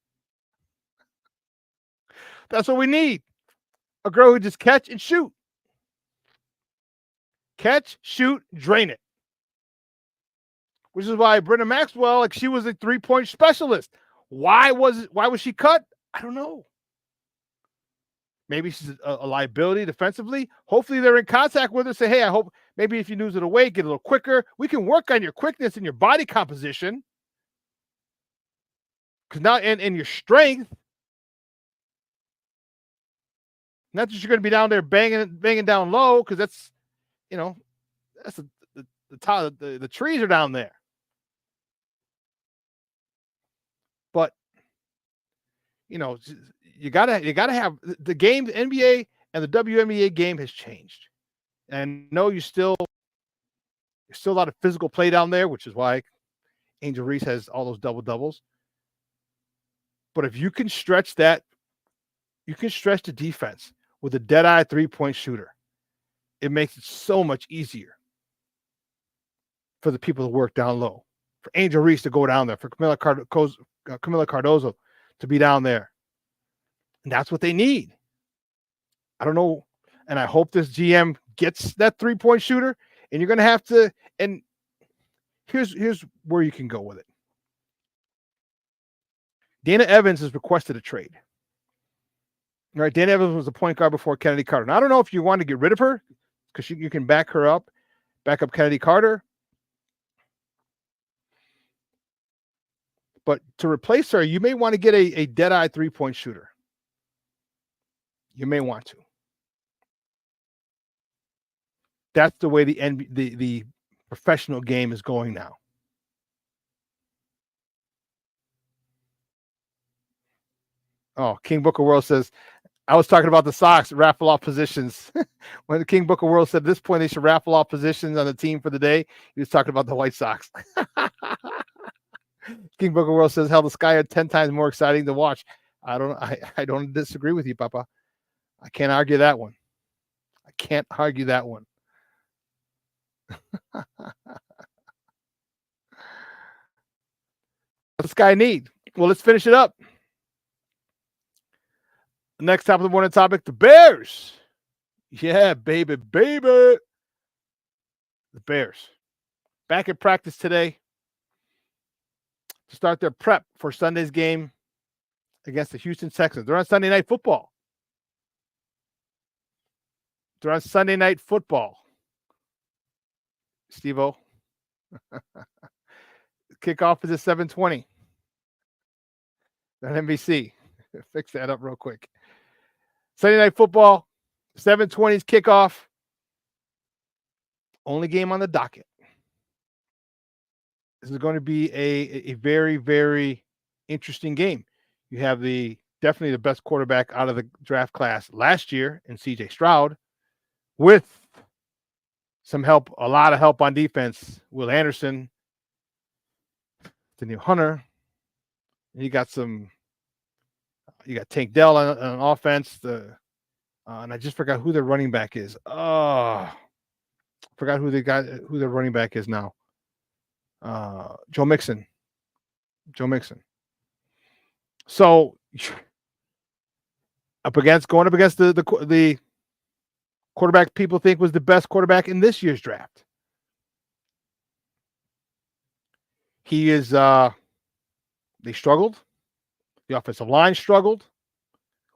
That's what we need. A girl who just catch and shoot. Catch, shoot, drain it. Which is why Brenda Maxwell, like, she was a 3-point specialist. Why was she cut? I don't know. Maybe she's a liability defensively. Hopefully they're in contact with her. Say, hey, I hope maybe if you lose it away, get a little quicker. We can work on your quickness and your body composition. Because now, and your strength. Not that you're going to be down there banging down low, because that's, that's the top. The trees are down there. But you gotta have the game. The NBA and the WNBA game has changed, and no, there's still a lot of physical play down there, which is why Angel Reese has all those double doubles. But if you can stretch that, you can stretch the defense with a dead-eye 3-point shooter. It makes it so much easier for the people to work down low, for Angel Reese to go down there, for Camila Cardoso to be down there. And that's what they need. I don't know. And I hope this GM gets that 3-point shooter. And you're going to have to, and here's where you can go with it. Dana Evans has requested a trade. All right, Dana Evans was the point guard before Kennedy Carter. Now, I don't know if you want to get rid of her, because you can back up Kennedy Carter. But to replace her, you may want to get a dead-eye 3-point shooter. You may want to. That's the way the professional game is going now. Oh, King Booker World says, I was talking about the Sox raffle off positions. When the King Booker World said at this point they should raffle off positions on the team for the day, he was talking about the White Sox. King Booker World says, hell, the Sky are 10 times more exciting to watch. I don't disagree with you, Papa. I can't argue that one. What does Sky need? Well, let's finish it up. Next top of the morning topic, the Bears. Yeah, baby. The Bears. Back at practice today to start their prep for Sunday's game against the Houston Texans. They're on Sunday Night Football. Steve-O. Kickoff is at 7:20. On NBC. Fix that up real quick. Sunday Night Football, 7:20 is kickoff. Only game on the docket. This is going to be a very, very interesting game. You have definitely the best quarterback out of the draft class last year in C.J. Stroud, with some help, a lot of help on defense. Will Anderson, Daniel Hunter. You got Tank Dell on offense. And I just forgot who their running back is. Forgot who their running back is now. Joe Mixon. So going up against the quarterback people think was the best quarterback in this year's draft. He is, they struggled. The offensive line struggled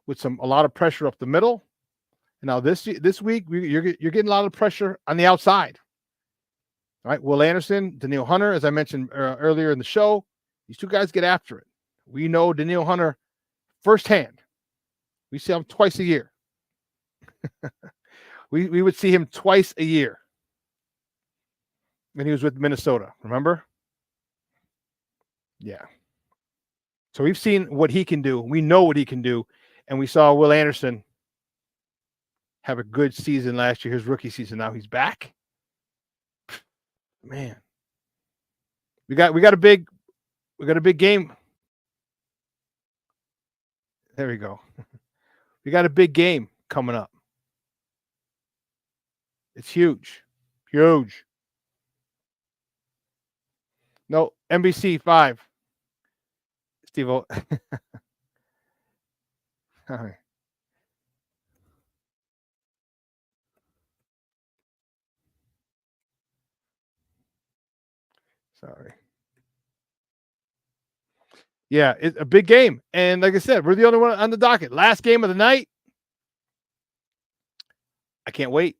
with a lot of pressure up the middle. And now this week, you're getting a lot of pressure on the outside. All right, Will Anderson, Danielle Hunter, as I mentioned earlier in the show, these two guys get after it. We know Danielle Hunter firsthand. We see him twice a year. we would see him twice a year when he was with Minnesota. Remember? Yeah. So we've seen what he can do. We know what he can do. And we saw Will Anderson have a good season last year, his rookie season. Now he's back. Man. We got a big game. There we go. We got a big game coming up. It's huge. Huge. No, NBC 5. Steve-O. All right. Sorry. Yeah, it's a big game. And like I said, we're the only one on the docket. Last game of the night. I can't wait.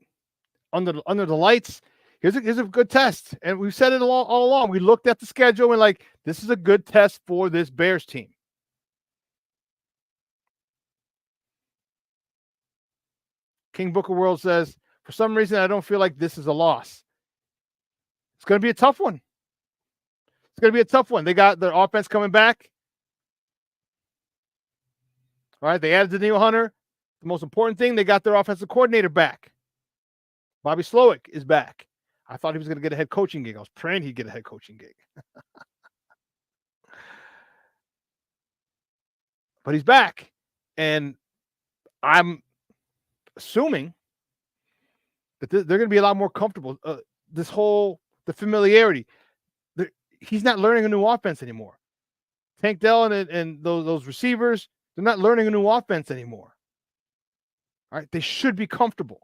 Under the lights. Here's a good test. And we've said it all along. We looked at the schedule and like, this is a good test for this Bears team. King Booker World says, for some reason, I don't feel like this is a loss. It's going to be a tough one. It's going to be a tough one. They got their offense coming back. All right, they added Danielle Hunter. The most important thing, they got their offensive coordinator back. Bobby Slowick is back. I thought he was going to get a head coaching gig. I was praying he'd get a head coaching gig. But he's back. And I'm assuming that they're going to be a lot more comfortable. The familiarity. He's not learning a new offense anymore. Tank Dell and those receivers, they're not learning a new offense anymore. All right, they should be comfortable.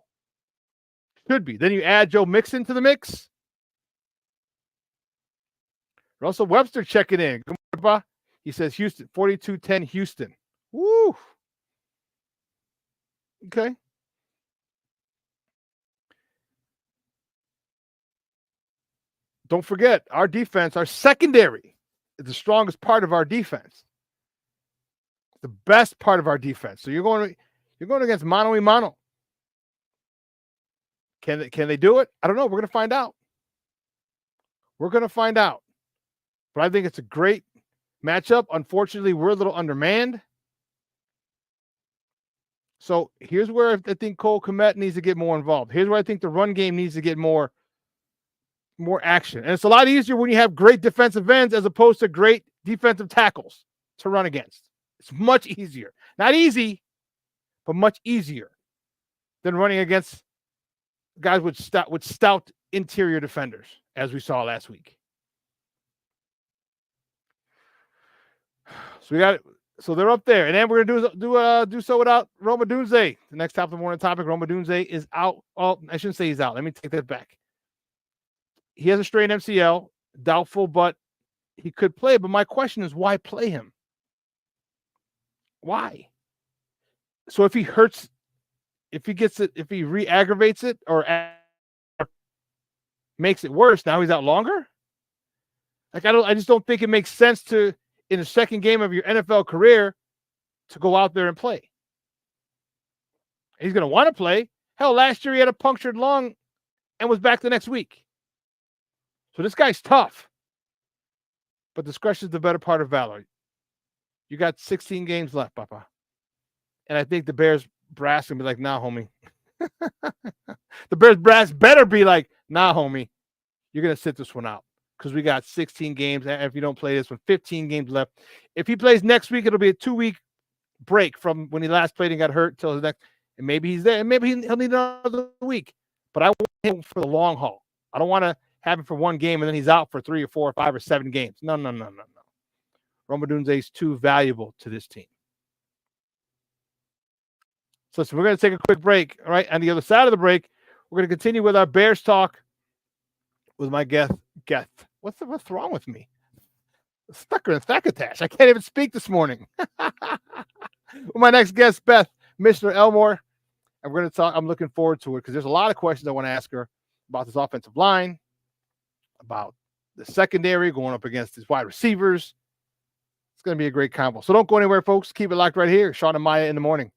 Should be. Then you add Joe Mixon to the mix. Russell Webster checking in. Good morning, Ba. He says Houston, 42-10 Houston. Woo. Okay. Don't forget, our defense, our secondary is the strongest part of our defense. The best part of our defense. So you're going against mano a mano. Can they do it? I don't know. We're going to find out. We're going to find out. But I think it's a great matchup. Unfortunately, we're a little undermanned. So here's where I think Cole Kmet needs to get more involved. Here's where I think the run game needs to get more action. And it's a lot easier when you have great defensive ends as opposed to great defensive tackles to run against. It's much easier. Not easy, but much easier than running against guys with stout interior defenders, as we saw last week. So they're up there, and then we're gonna do so without Roma Dunze. The next top of the morning topic: Roma Dunze is out. Oh, I shouldn't say he's out. Let me take that back. He has a strained MCL, doubtful, but he could play. But my question is, why play him? Why? So if he hurts, if he gets it, if he re-aggravates it or makes it worse, now he's out longer? Like I just don't think it makes sense to, in the second game of your NFL career, to go out there and play. He's going to want to play. Hell, last year he had a punctured lung and was back the next week. So this guy's tough. But discretion is the better part of valor. You got 16 games left, Papa. And I think the Bears brass going to be like, nah, homie. The Bears brass better be like, nah, homie. You're going to sit this one out. Because we got 16 games. And if you don't play this one, 15 games left. If he plays next week, it'll be a 2-week break from when he last played and got hurt till his next. And maybe he's there. And maybe he'll need another week. But I want him for the long haul. I don't want to have him for one game and then he's out for 3 or 4 or 5 or 7 games. No. Roma Dunze is too valuable to this team. So listen, we're going to take a quick break. All right. On the other side of the break, we're going to continue with our Bears talk with my guest. What's wrong with me? Stuck in a Thackotash. I can't even speak this morning. With my next guest, Beth, Mr. Elmore. And we're going to talk. I'm looking forward to it because there's a lot of questions I want to ask her about this offensive line, about the secondary going up against his wide receivers. It's going to be a great combo. So don't go anywhere, folks. Keep it locked right here. Shawn and Maya in the morning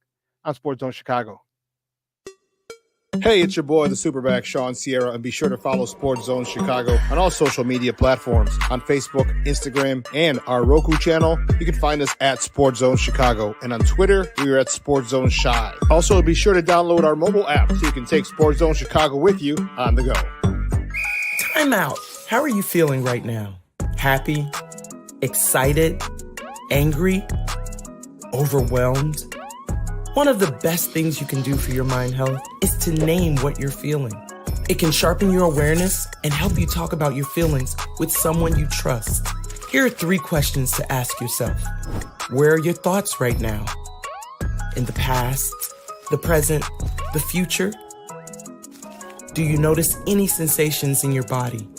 on Sports Zone Chicago. Hey, it's your boy, the Superback, Shawn Sierra, and be sure to follow Sports Zone Chicago on all social media platforms, on Facebook, Instagram, and our Roku channel. You can find us at Sports Zone Chicago, and on Twitter, we are at Sports Zone Shy. Also, be sure to download our mobile app so you can take Sports Zone Chicago with you on the go. Time out. How are you feeling right now? Happy? Excited? Angry? Overwhelmed? One of the best things you can do for your mind health is to name what you're feeling. It can sharpen your awareness and help you talk about your feelings with someone you trust. Here are 3 questions to ask yourself. Where are your thoughts right now? In the past, the present, the future? Do you notice any sensations in your body?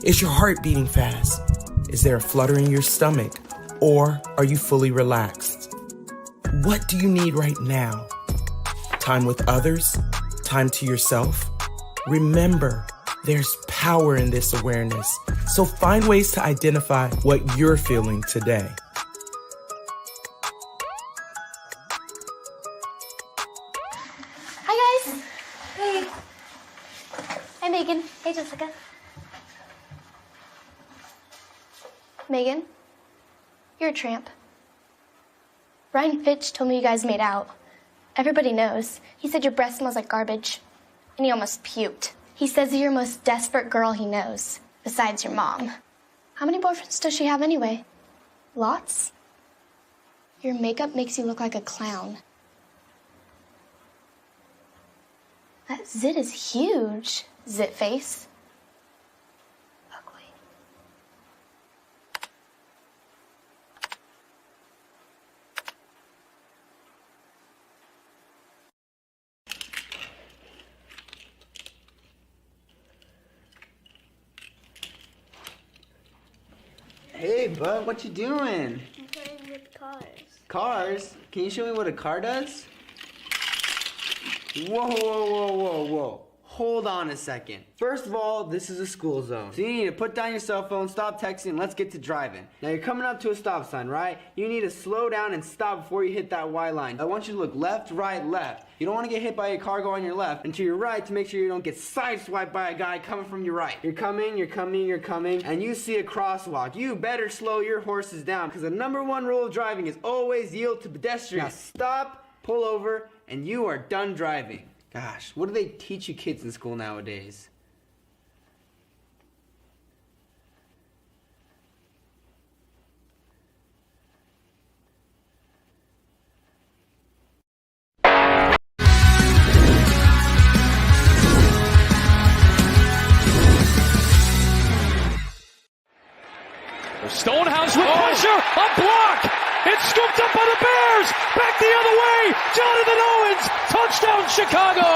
Is your heart beating fast? Is there a flutter in your stomach? Or are you fully relaxed? What do you need right now? Time with others? Time to yourself? Remember, there's power in this awareness. So find ways to identify what you're feeling today. Hi, guys. Hey. Hi, Megan. Hey, Jessica. Megan, you're a tramp. Ryan Fitch told me you guys made out. Everybody knows. He said your breath smells like garbage. And he almost puked. He says you're the most desperate girl he knows, besides your mom. How many boyfriends does she have anyway? Lots? Your makeup makes you look like a clown. That zit is huge, zit face. Hey, bud, what you doing? I'm playing with cars. Cars? Can you show me what a car does? Whoa. Hold on a second. First of all, this is a school zone. So you need to put down your cell phone, stop texting, and let's get to driving. Now you're coming up to a stop sign, right? You need to slow down and stop before you hit that Y line. I want you to look left, right, left. You don't want to get hit by a car going on your left and to your right to make sure you don't get sideswiped by a guy coming from your right. You're coming, and you see a crosswalk. You better slow your horses down because the #1 rule of driving is always yield to pedestrians. Now stop, pull over, and you are done driving. Gosh, what do they teach you kids in school nowadays? Stonehouse with pressure, a block! It's scooped up by the Bears! Back the other way! Jonathan Owens! Touchdown, Chicago!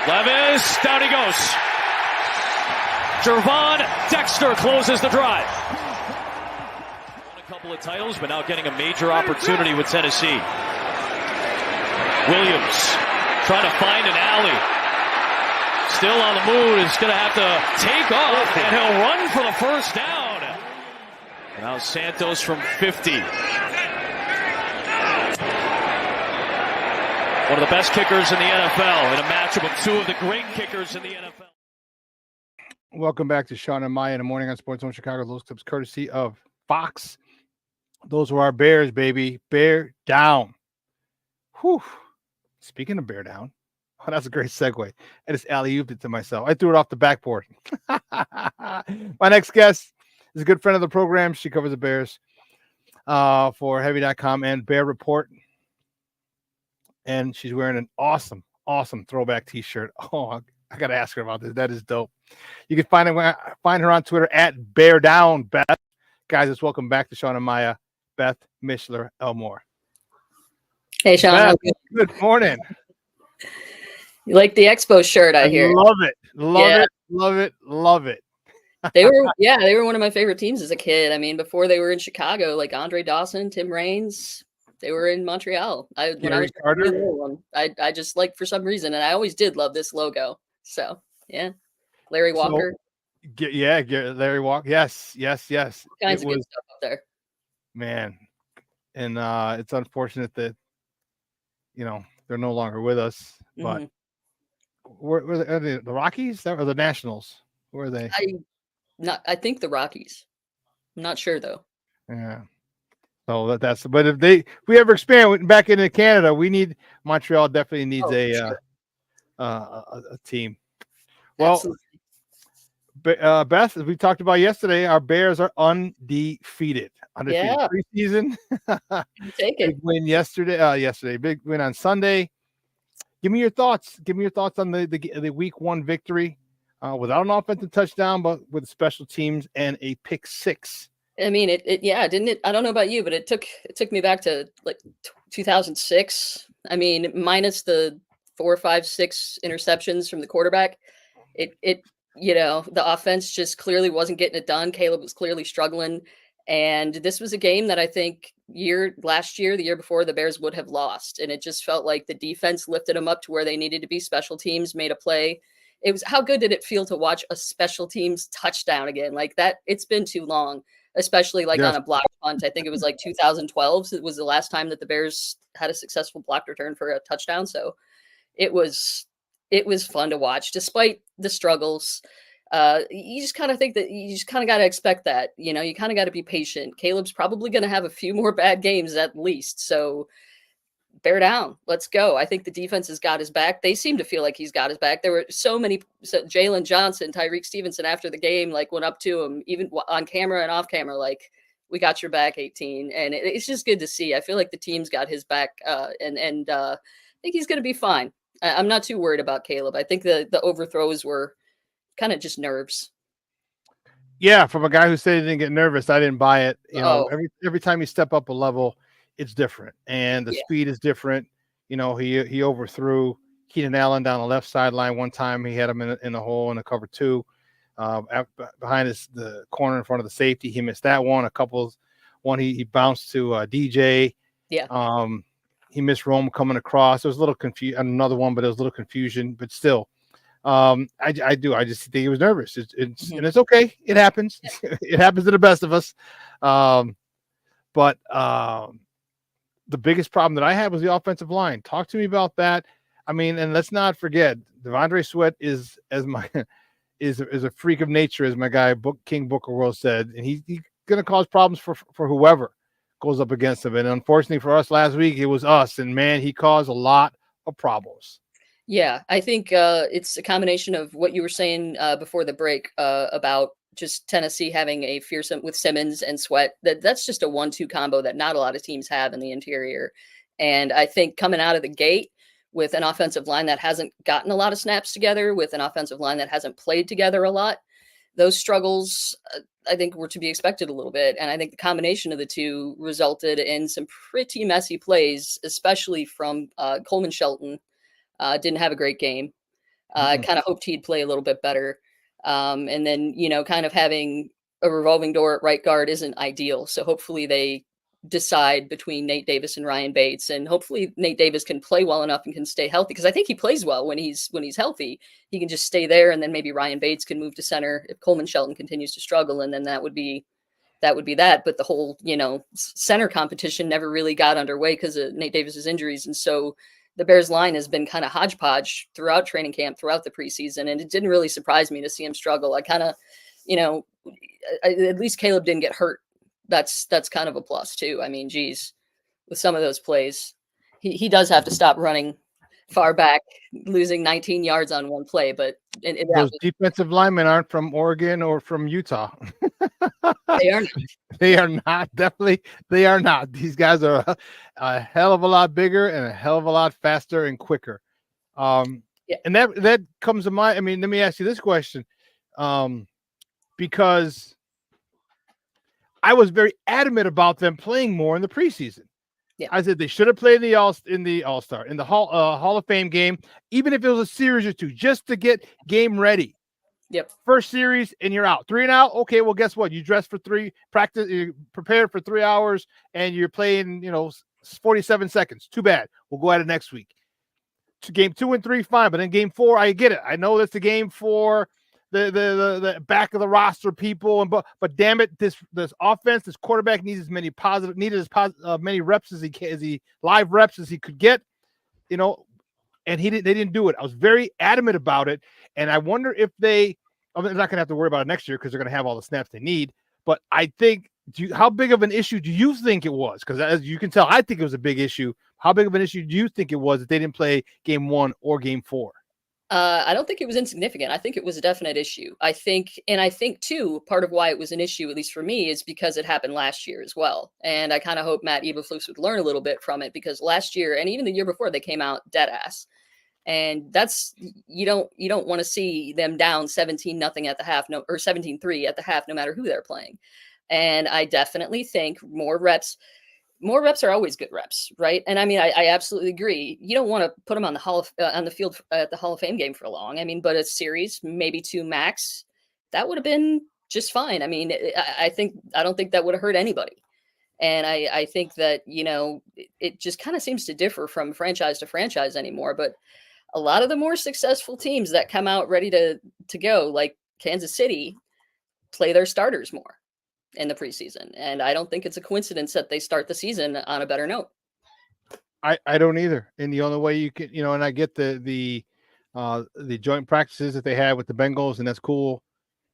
Levis, down he goes. Gervon closes the drive. Won a couple of titles, but now getting a major opportunity with Tennessee. Williams trying to find an alley. Still on the move. Is going to have to take off, and he'll run for the first down. Now Santos from 50. One of the best kickers in the NFL in a matchup of 2 of the great kickers in the NFL. Welcome back to Shawn and Maya in the morning on Sports Zone Chicago. Those clips courtesy of Fox. Those were our Bears, baby. Bear down. Whew. Speaking of bear down, oh, that's a great segue. I just alley-ooped it to myself. I threw it off the backboard. My next guest is a good friend of the program. She covers the Bears for Heavy.com and Bear Report. And she's wearing an awesome throwback T-shirt. Oh, I gotta ask her about this. That is dope. You can find her on Twitter at BearDownBeth. Guys, let's welcome back to Shawn and Maya, Beth Mishler Elmore. Hey, Shawn. Beth, good morning. You like the Expo shirt, I hear. Love it. Love it. They were one of my favorite teams as a kid. I mean, before they were in Chicago, like Andre Dawson, Tim Raines, they were in Montreal. When I was Carter. I just like for some reason, and I always did love this logo. So yeah, Larry Walker. Larry Walker. Yes. All kinds of good stuff up there. Man, and it's unfortunate that they're no longer with us. But where are they, the Rockies or the Nationals? Where are they? I think the Rockies. I'm not sure though. Yeah. So but if we ever expand back into Canada, Montreal definitely needs a team. Well, Beth, as we talked about yesterday, our Bears are undefeated preseason. Take it. Big win yesterday. Big win on Sunday. Give me your thoughts. On the week 1 victory without an offensive touchdown, but with special teams and a pick 6. I mean, didn't it? I don't know about you, but it took me back to like 2006. I mean, minus the 4, 5, 6 interceptions from the quarterback. The offense just clearly wasn't getting it done. Caleb was clearly struggling. And this was a game that I think last year, the year before, the Bears would have lost. And it just felt like the defense lifted them up to where they needed to be. Special teams made a play. It was, how good did it feel to watch a special teams touchdown again? Like that, it's been too long, especially on a block punt. I think it was like 2012. It was the last time that the Bears had a successful block return for a touchdown. So it was fun to watch despite the struggles. You just kind of think that you just kind of got to expect that, you kind of got to be patient. Caleb's probably going to have a few more bad games at least. So bear down. Let's go. I think the defense has got his back. They seem to feel like he's got his back. There were Jalen Johnson, Tyreek Stevenson after the game, went up to him even on camera and off camera, we got your back 18. And it's just good to see. I feel like the team's got his back and I think he's going to be fine. I'm not too worried about Caleb. I think the overthrows were kind of just nerves. Yeah, from a guy who said he didn't get nervous, I didn't buy it. Every time you step up a level, it's different, and the speed is different. He overthrew Keenan Allen down the left sideline one time. He had him in the hole in a cover 2, behind the corner in front of the safety. He missed that one. He bounced to DJ. Yeah. He missed Rome coming across. There was a little confusion. Another one, but there was a little confusion. But still, I just think he was nervous. And it's okay. It happens. It happens to the best of us. But the biggest problem that I had was the offensive line. Talk to me about that. I mean, and let's not forget, Devondre Sweat is a freak of nature, as my guy King Booker World said, and he's going to cause problems for whoever goes up against him. And unfortunately for us last week, it was us. And man, he caused a lot of problems. Yeah, I think it's a combination of what you were saying before the break about just Tennessee having a fearsome with Simmons and Sweat. That's just a 1-2 combo that not a lot of teams have in the interior. And I think coming out of the gate with an offensive line that hasn't gotten a lot of snaps together, with an offensive line that hasn't played together a lot, those struggles, I think, were to be expected a little bit. And I think the combination of the two resulted in some pretty messy plays, especially from Coleman Shelton. Didn't have a great game. I kind of hoped he'd play a little bit better. And then, kind of having a revolving door at right guard isn't ideal. So hopefully they decide between Nate Davis and Ryan Bates, and hopefully Nate Davis can play well enough and can stay healthy, because I think he plays well when he's healthy. He can just stay there, and then maybe Ryan Bates can move to center if Coleman Shelton continues to struggle, and then that would be that. But the whole, center competition never really got underway because of Nate Davis's injuries. And so the Bears line has been kind of hodgepodge throughout training camp, throughout the preseason. And it didn't really surprise me to see him struggle. I kind of, at least Caleb didn't get hurt. That's kind of a plus too. I mean, geez, with some of those plays, he does have to stop running far back, losing 19 yards on one play. But those defensive linemen aren't from Oregon or from Utah. They are not. They are not. Definitely, they are not. These guys are a hell of a lot bigger and a hell of a lot faster and quicker. And that comes to mind. I mean, let me ask you this question, because I was very adamant about them playing more in the preseason. Yeah. I said they should have played in the All-Star, in the Hall of Fame game, even if it was a series or two, just to get game ready. Yep. First series and you're out. 3 and out. Okay, well, guess what? You dress for 3, practice, you prepared for 3 hours, and you're playing, 47 seconds. Too bad. We'll go at it next week. To game 2 and 3, fine. But then game 4, I get it. I know that's the game for the back of the roster people, but damn it, this offense, this quarterback needs as many many reps as he live reps as he could get, and they didn't do it. I was very adamant about it, and I wonder if they're not going to have to worry about it next year because they're going to have all the snaps they need. But I think, how big of an issue do you think it was? Because as you can tell, I think it was a big issue. How big of an issue do you think it was that they didn't play game 1 or game 4? I don't think it was insignificant. I think it was a definite issue. I think too, part of why it was an issue, at least for me, is because it happened last year as well. And I kind of hope Matt Eberflus would learn a little bit from it, because last year and even the year before, they came out dead ass. And that's, you don't want to see them down 17-0 at the half, or 17-3 at the half, no matter who they're playing. And I definitely think more reps are always good reps, right? And I mean, I absolutely agree. You don't want to put them on the field at the Hall of Fame game for long. I mean, but a series, maybe 2 max, that would have been just fine. I mean, I don't think that would have hurt anybody. And I think that, it just kind of seems to differ from franchise to franchise anymore. But a lot of the more successful teams that come out ready to go, like Kansas City, play their starters more in the preseason. And I don't think it's a coincidence that they start the season on a better note. I don't either. And the only way you can, and I get the joint practices that they had with the Bengals, and that's cool.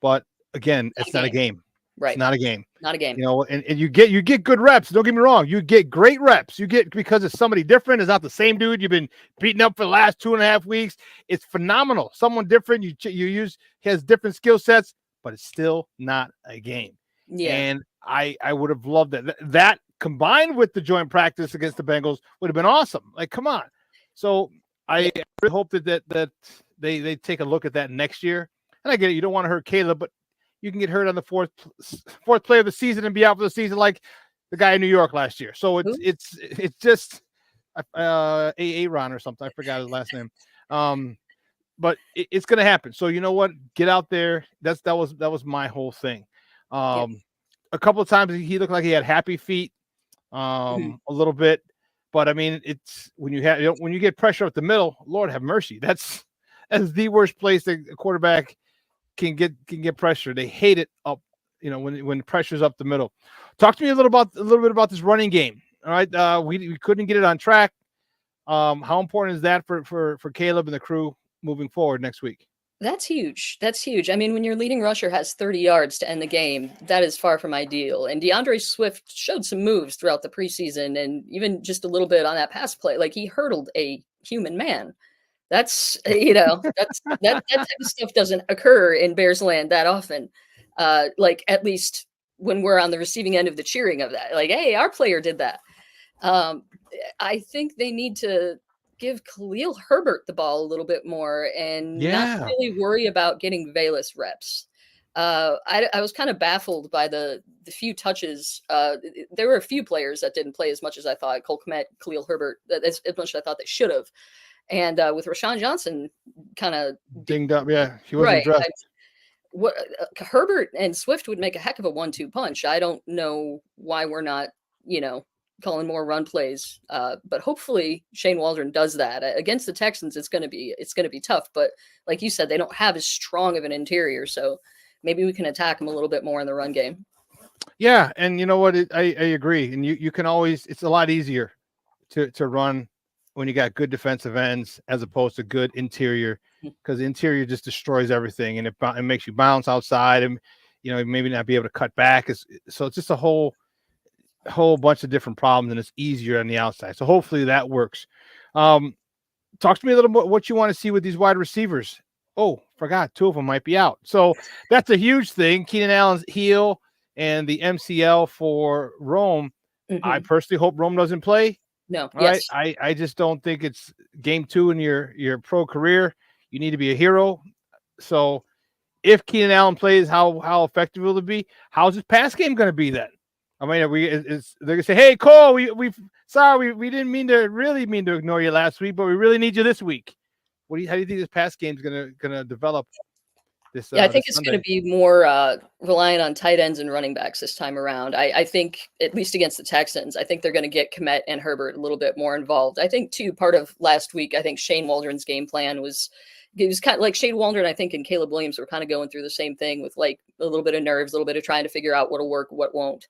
But again, it's not a game. Right. It's not a game. Not a game. And you get good reps. Don't get me wrong. You get great reps. You get, because it's somebody different. It's not the same dude you've been beating up for the last 2.5 weeks. It's phenomenal. Someone different. You use, has different skill sets, but it's still not a game. Yeah. And I would have loved that. That combined with the joint practice against the Bengals would have been awesome. Like, come on. So I really hope that they take a look at that next year. And I get it. You don't want to hurt Caleb, but you can get hurt on the fourth play of the season and be out for the season, like the guy in New York last year. So it's just Aaron or something. I forgot his last name. But it's going to happen. So you know what? Get out there. That was my whole thing. A couple of times he looked like he had happy feet, a little bit. But I mean, it's when you get pressure up the middle, Lord have mercy. That's the worst place that a quarterback can get pressure. They hate it up, when pressure's up the middle. Talk to me a little bit about this running game. All right, we couldn't get it on track. How important is that for Caleb and the crew moving forward next week? That's huge. That's huge. I mean, when your leading rusher has 30 yards to end the game, that is far from ideal. And DeAndre Swift showed some moves throughout the preseason, and even just a little bit on that pass play. Like, he hurdled a human man. That's, that type of stuff doesn't occur in Bears land that often. Like, at least when we're on the receiving end of the cheering of that, like, hey, our player did that. I think they need to give Khalil Herbert the ball a little bit more and not really worry about getting Velus reps. I was kind of baffled by the few touches. There were a few players that didn't play as much as I thought. Cole Kmet, Khalil Herbert, as much as I thought they should have. And with Rashawn Johnson kind of dinged up. Yeah, he wasn't dressed. Herbert and Swift would make a heck of a 1-2 punch. I don't know why we're not, calling more run plays. But hopefully Shane Waldron does that. Against the Texans, it's going to be tough. But like you said, they don't have as strong of an interior, so maybe we can attack them a little bit more in the run game. Yeah, and you know what? I agree. And you can always. It's a lot easier to run when you got good defensive ends as opposed to good interior, because the interior just destroys everything, and it makes you bounce outside, and maybe not be able to cut back. So it's just a whole bunch of different problems, and it's easier on the outside. So hopefully that works. Talk to me a little bit what you want to see with these wide receivers. Oh, forgot 2 of them might be out. So that's a huge thing. Keenan Allen's heel and the MCL for Rome. I personally hope Rome doesn't play. No. All right. I just don't think it's game 2 in your pro career. You need to be a hero. So if Keenan Allen plays, how effective will it be? How's his pass game going to be then? I mean, they're going to say, hey, Cole, we didn't really mean to ignore you last week, but we really need you this week. How do you think this pass game is going to develop? I think it's going to be more reliant on tight ends and running backs this time around. I think, at least against the Texans, I think they're going to get Kmet and Herbert a little bit more involved. I think, too, part of last week, I think Shane Waldron's game plan was kind of like Shane Waldron, I think, and Caleb Williams were kind of going through the same thing with like a little bit of nerves, a little bit of trying to figure out what'll work, what won't.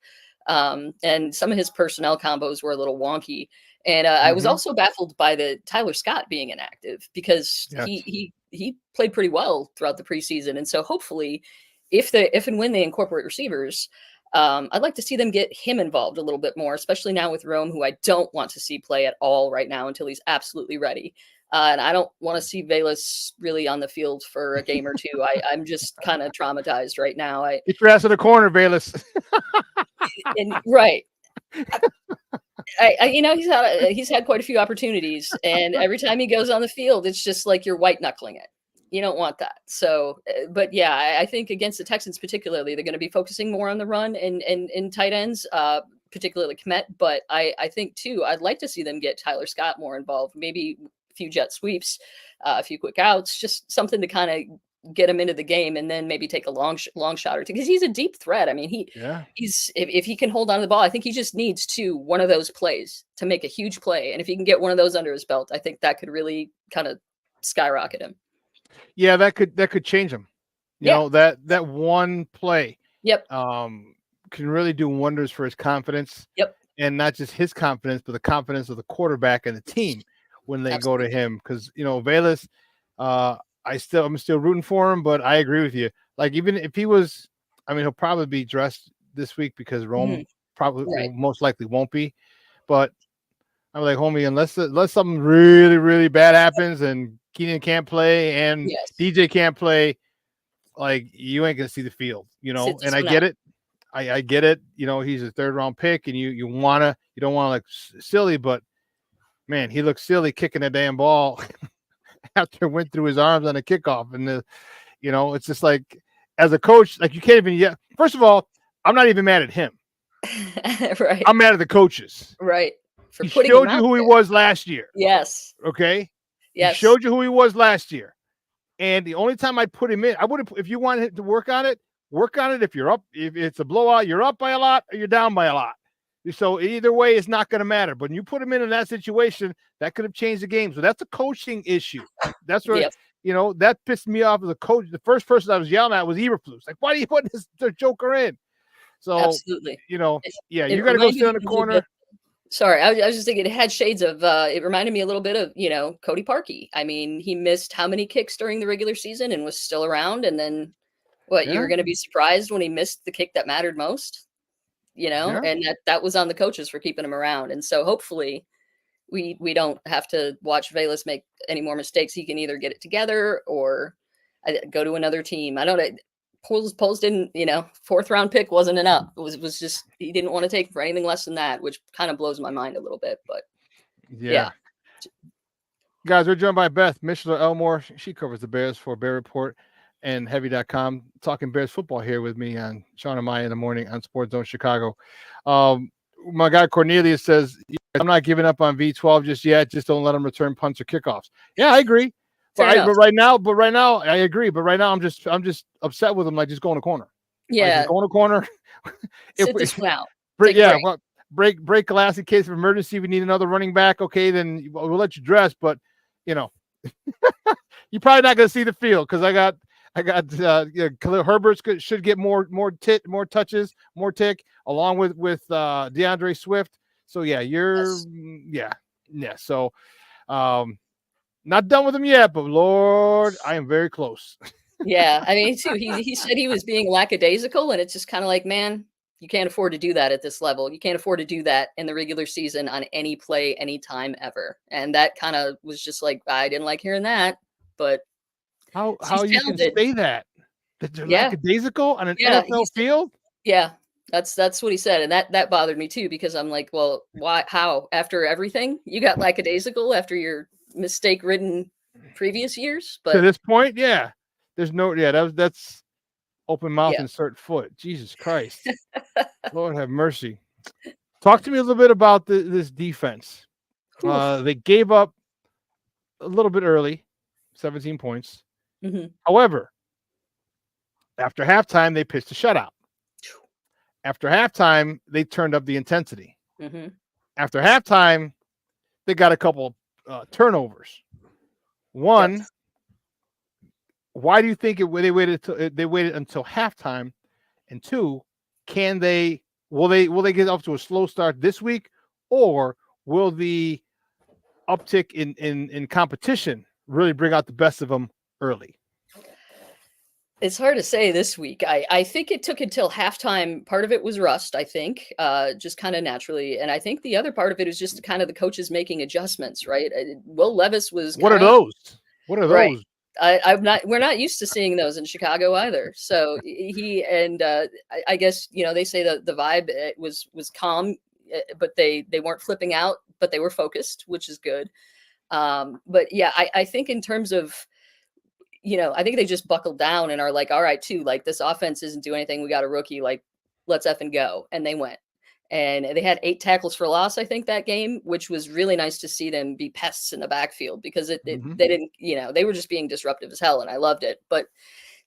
And some of his personnel combos were a little wonky. And I was also baffled by the Tyler Scott being inactive because he played pretty well throughout the preseason. And so hopefully if and when they incorporate receivers, I'd like to see them get him involved a little bit more, especially now with Rome, who I don't want to see play at all right now until he's absolutely ready. And I don't want to see Velus really on the field for a game or two. I'm just kind of traumatized right now. Get your ass in the corner, Velus. Right. He's had quite a few opportunities, and every time he goes on the field, it's just like you're white knuckling it. You don't want that. So, but yeah, I think against the Texans particularly, they're going to be focusing more on the run and tight ends, particularly Kmet. But I think too, I'd like to see them get Tyler Scott more involved. Maybe a few jet sweeps, a few quick outs, just something to kind of get him into the game, and then maybe take a long shot or two, because he's a deep threat. I mean, he's if he can hold on to the ball, I think he just needs one of those plays to make a huge play. And if he can get one of those under his belt, I think that could really kind of skyrocket him. Yeah, that could change him. You know, that one play. Yep. Can really do wonders for his confidence. Yep. And not just his confidence, but the confidence of the quarterback and the team when they go to him. Because Velus, I'm still rooting for him, but I agree with you. Like, even if he was, he'll probably be dressed this week because Rome most likely won't be. But I'm like, homie, unless something really, really bad happens and Keenan can't play and DJ can't play, like, you ain't gonna see the field, And I get it. I get it. He's a 3rd round pick, and you don't want to look silly, but man, he looks silly kicking a damn ball. After it went through his arms on a kickoff, and it's just like, as a coach, like, you can't even first of all, I'm not even mad at him. Right. I'm mad at the coaches. Right. He showed you who he was last year. Yes. Okay. Yes. He showed you who he was last year. And the only time I'd put him in, I would have, if you wanted to work on it. If you're up, if it's a blowout, you're up by a lot or you're down by a lot. So either way, it's not going to matter. But when you put him in that situation, that could have changed the game. So that's a coaching issue. That's what, that pissed me off as a coach. The first person I was yelling at was Eberflus. Like, why do you put this Joker in? So, absolutely. You got to go sit in the corner. Sorry, I was just thinking it had shades of, it reminded me a little bit of, Cody Parkey. I mean, he missed how many kicks during the regular season and was still around. And then you were going to be surprised when he missed the kick that mattered most? And that was on the coaches for keeping him around. And so hopefully we don't have to watch Velus make any more mistakes. He can either get it together or go to another team. I don't know. Poles didn't, 4th round pick wasn't enough. It was just, he didn't want to take for anything less than that, which kind of blows my mind a little bit, but yeah. Guys, we're joined by Beth Mishler Elmore. She covers the Bears for Bear Report and Heavy.com, talking Bears football here with me on Shawn and Maya in the morning on Sports Zone Chicago. My guy Cornelius says, I'm not giving up on V12 just yet. Just don't let them return punts or kickoffs. Yeah, I agree. But right now, I agree. But right now, I'm just upset with them. Like, just go in the corner. Yeah, just go in the corner. Sit this one out. Break glass in case of emergency. We need another running back. Okay, then we'll let you dress. But you're probably not going to see the field because I got Khalil Herbert should get more touches, more tick, along with DeAndre Swift. So So, not done with him yet, but Lord, I am very close. Yeah, I mean, too. He said he was being lackadaisical, and it's just kind of like, man, you can't afford to do that at this level. You can't afford to do that in the regular season on any play, anytime ever. And that kind of was just like, I didn't like hearing that, but. How you can say that they're lackadaisical on an NFL field? Yeah, that's what he said, and that bothered me too, because I'm like, well, why? How? After everything, you got lackadaisical after your mistake-ridden previous years, To but this point, yeah. There's no, that's open mouth, yeah. insert foot. Jesus Christ. Lord have mercy. Talk to me a little bit about this defense. They gave up a little bit early, 17 points. However, after halftime, they pitched a shutout. After halftime, they turned up the intensity. After halftime, they got a couple turnovers. One, why do you think they waited until halftime? And two, will they get off to a slow start this week, or will the uptick in competition really bring out the best of them early? It's hard to say this week. I think it took until halftime. Part of it was rust, I think, just kind of naturally. And I think the other part of it is just kind of the coaches making adjustments, right? Will Levis was What are those? What are right. those? We're not used to seeing those in Chicago either. So he and I guess, they say that the vibe was calm, but they weren't flipping out, but they were focused, which is good. But yeah, I think in terms of, I think they just buckled down and are like, all right, too, like this offense isn't doing anything. We got a rookie, like let's effing go. And they went. And they had 8 tackles for loss, I think, that game, which was really nice to see them be pests in the backfield because they didn't, they were just being disruptive as hell. And I loved it. But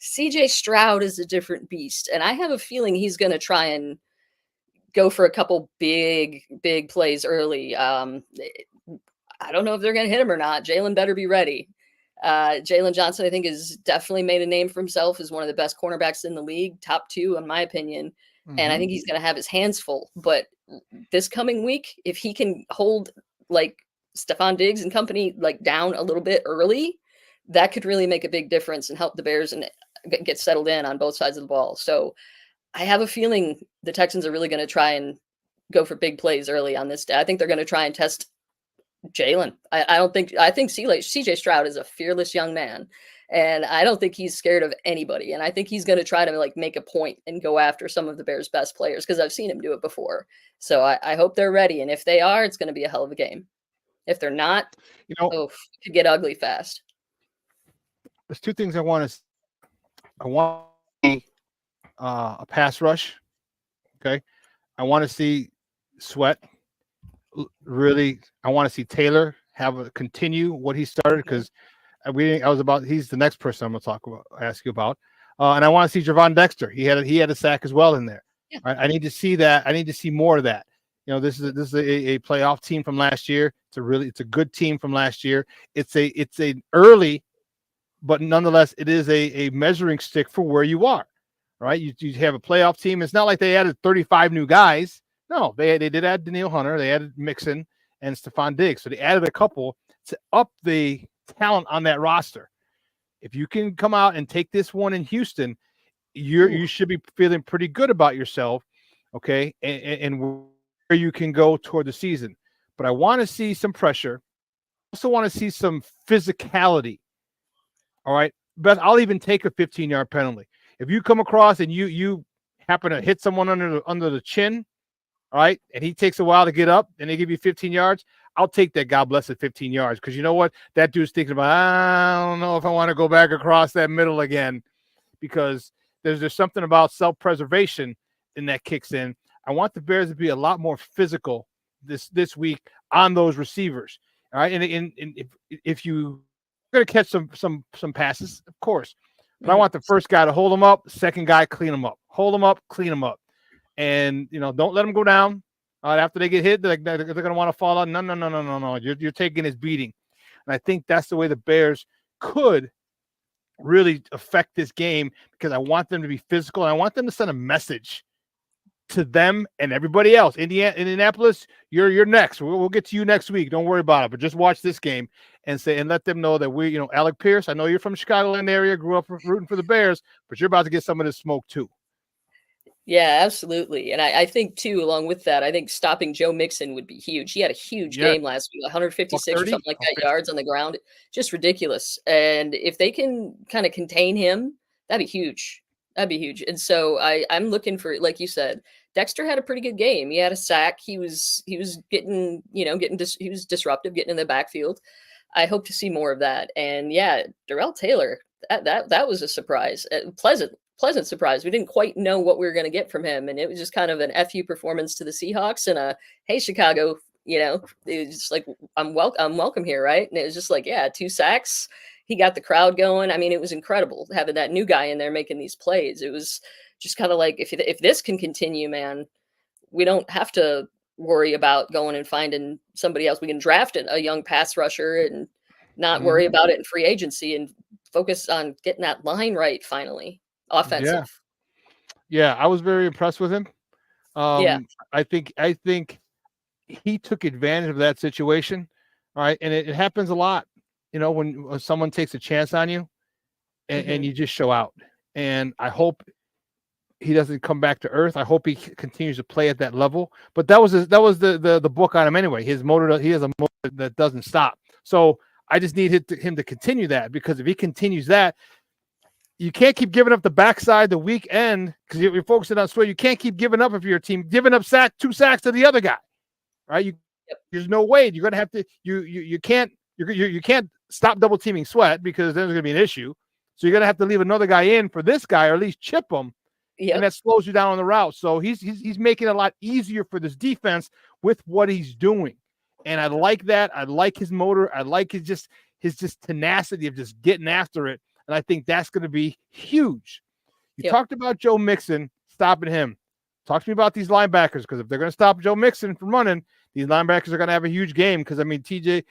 CJ Stroud is a different beast. And I have a feeling he's going to try and go for a couple big plays early. I don't know if they're going to hit him or not. Jalen better be ready. Jalen Johnson, I think, has definitely made a name for himself as one of the best cornerbacks in the league, top 2, in my opinion. And I think he's going to have his hands full. But this coming week, if he can hold like Stephon Diggs and company like down a little bit early, that could really make a big difference and help the Bears and get settled in on both sides of the ball. So I have a feeling the Texans are really going to try and go for big plays early on this day. I think they're going to try and test Jalen. I think CJ Stroud is a fearless young man, and I don't think he's scared of anybody. And I think he's going to try to like make a point and go after some of the Bears' best players because I've seen him do it before. So I hope they're ready. And if they are, it's going to be a hell of a game. If they're not, it could get ugly fast. There's 2 things I want to. I want a pass rush. Okay, I want to see Sweat. Really, I want to see Taylor continue what he started because he's the next person I'm going to ask you about, and I want to see Gervon Dexter. He had a sack as well in there. Yeah. Right? I need to see that. I need to see more of that. This is a playoff team from last year. It's a good team from last year. It's a early, but nonetheless, it is a measuring stick for where you are. Right? You have a playoff team. It's not like they added 35 new guys. No, they did add Daniil Hunter. They added Mixon and Stephon Diggs. So they added a couple to up the talent on that roster. If you can come out and take this one in Houston, you should be feeling pretty good about yourself, okay, and where you can go toward the season. But I want to see some pressure. I also want to see some physicality. All right, Beth, I'll even take a 15-yard penalty. If you come across and you happen to hit someone under the chin, all right, and he takes a while to get up and they give you 15 yards, I'll take that God bless it 15 yards because you know what? That dude's thinking about, I don't know if I want to go back across that middle again because there's something about self-preservation in that kicks in. I want the Bears to be a lot more physical this week on those receivers, all right? And if you're going to catch some passes, of course, but I want the first guy to hold them up, second guy clean them up, hold them up, clean them up. And don't let them go down. After they get hit, they're going to want to fall out. No. You're taking his beating, and I think that's the way the Bears could really affect this game because I want them to be physical. And I want them to send a message to them and everybody else. Indianapolis, you're next. We'll get to you next week. Don't worry about it. But just watch this game and let them know that Alec Pierce. I know you're from the Chicagoland area, grew up rooting for the Bears, but you're about to get some of this smoke too. Yeah, absolutely. And I think, too, along with that, I think stopping Joe Mixon would be huge. He had a huge game last week, 156 or something like that yards on the ground. Just ridiculous. And if they can kind of contain him, that'd be huge. That'd be huge. And so I'm looking for, like you said, Dexter had a pretty good game. He had a sack. He was getting, he was disruptive, getting in the backfield. I hope to see more of that. And yeah, Darrell Taylor, that was a surprise, pleasant surprise. We didn't quite know what we were going to get from him, and it was just kind of an FU performance to the Seahawks and a hey Chicago, it was just like I'm welcome here, right? And it was just like, yeah, 2 sacks. He got the crowd going. I mean, it was incredible having that new guy in there making these plays. It was just kind of like if this can continue, man, we don't have to worry about going and finding somebody else. We can draft a young pass rusher and not worry about it in free agency and focus on getting that line right finally. Offensive. Yeah, I was very impressed with him. Yeah. I think he took advantage of that situation. All right. And it happens a lot, when someone takes a chance on you and you just show out. And I hope he doesn't come back to earth. I hope he continues to play at that level. But that was the book on him anyway. His motor, he has a motor that doesn't stop. So I just need him to continue that, because if he continues that, you can't keep giving up the backside, the weak end, because you're focusing on Sweat. You can't keep giving up if you're a team, giving up 2 sacks to the other guy, right? There's no way. You're gonna have to. You can't stop double teaming Sweat, because then there's gonna be an issue. So you're gonna have to leave another guy in for this guy, or at least chip him, and that slows you down on the route. So he's making it a lot easier for this defense with what he's doing, and I like that. I like his motor. I like his tenacity of just getting after it. And I think that's going to be huge. You talked about Joe Mixon stopping him. Talk to me about these linebackers, because if they're going to stop Joe Mixon from running, these linebackers are going to have a huge game. Because, I mean, TJ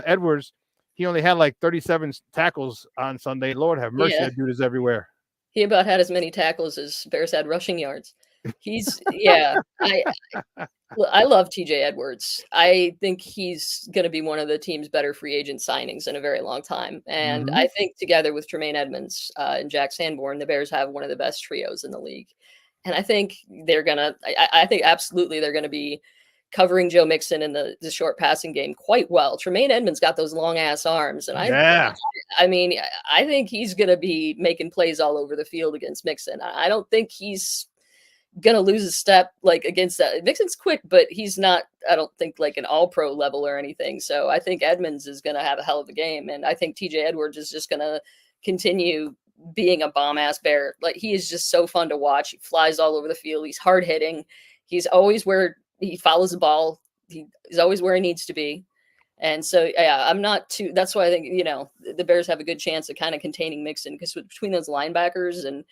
Edwards, he only had like 37 tackles on Sunday. Lord have mercy, that dude is everywhere. He about had as many tackles as Bears had rushing yards. He's I love TJ Edwards. I think he's going to be one of the team's better free agent signings in a very long time. And I think together with Tremaine Edmonds and Jack Sanborn, the Bears have one of the best trios in the league. And I think I think absolutely they're going to be covering Joe Mixon in the short passing game quite well. Tremaine Edmonds got those long ass arms. And I mean, I think he's going to be making plays all over the field against Mixon. I don't think he's gonna lose a step like against that. Mixon's quick, but he's not, I don't think, like an all-pro level or anything. So I think Edmonds is gonna have a hell of a game, and I think TJ Edwards is just gonna continue being a bomb-ass Bear. Like, he is just so fun to watch. He flies all over the field. He's hard-hitting. He's always where he follows the ball. He's always where he needs to be. And so, yeah, I'm not too. That's why I think the Bears have a good chance of kind of containing Mixon, because between those linebackers and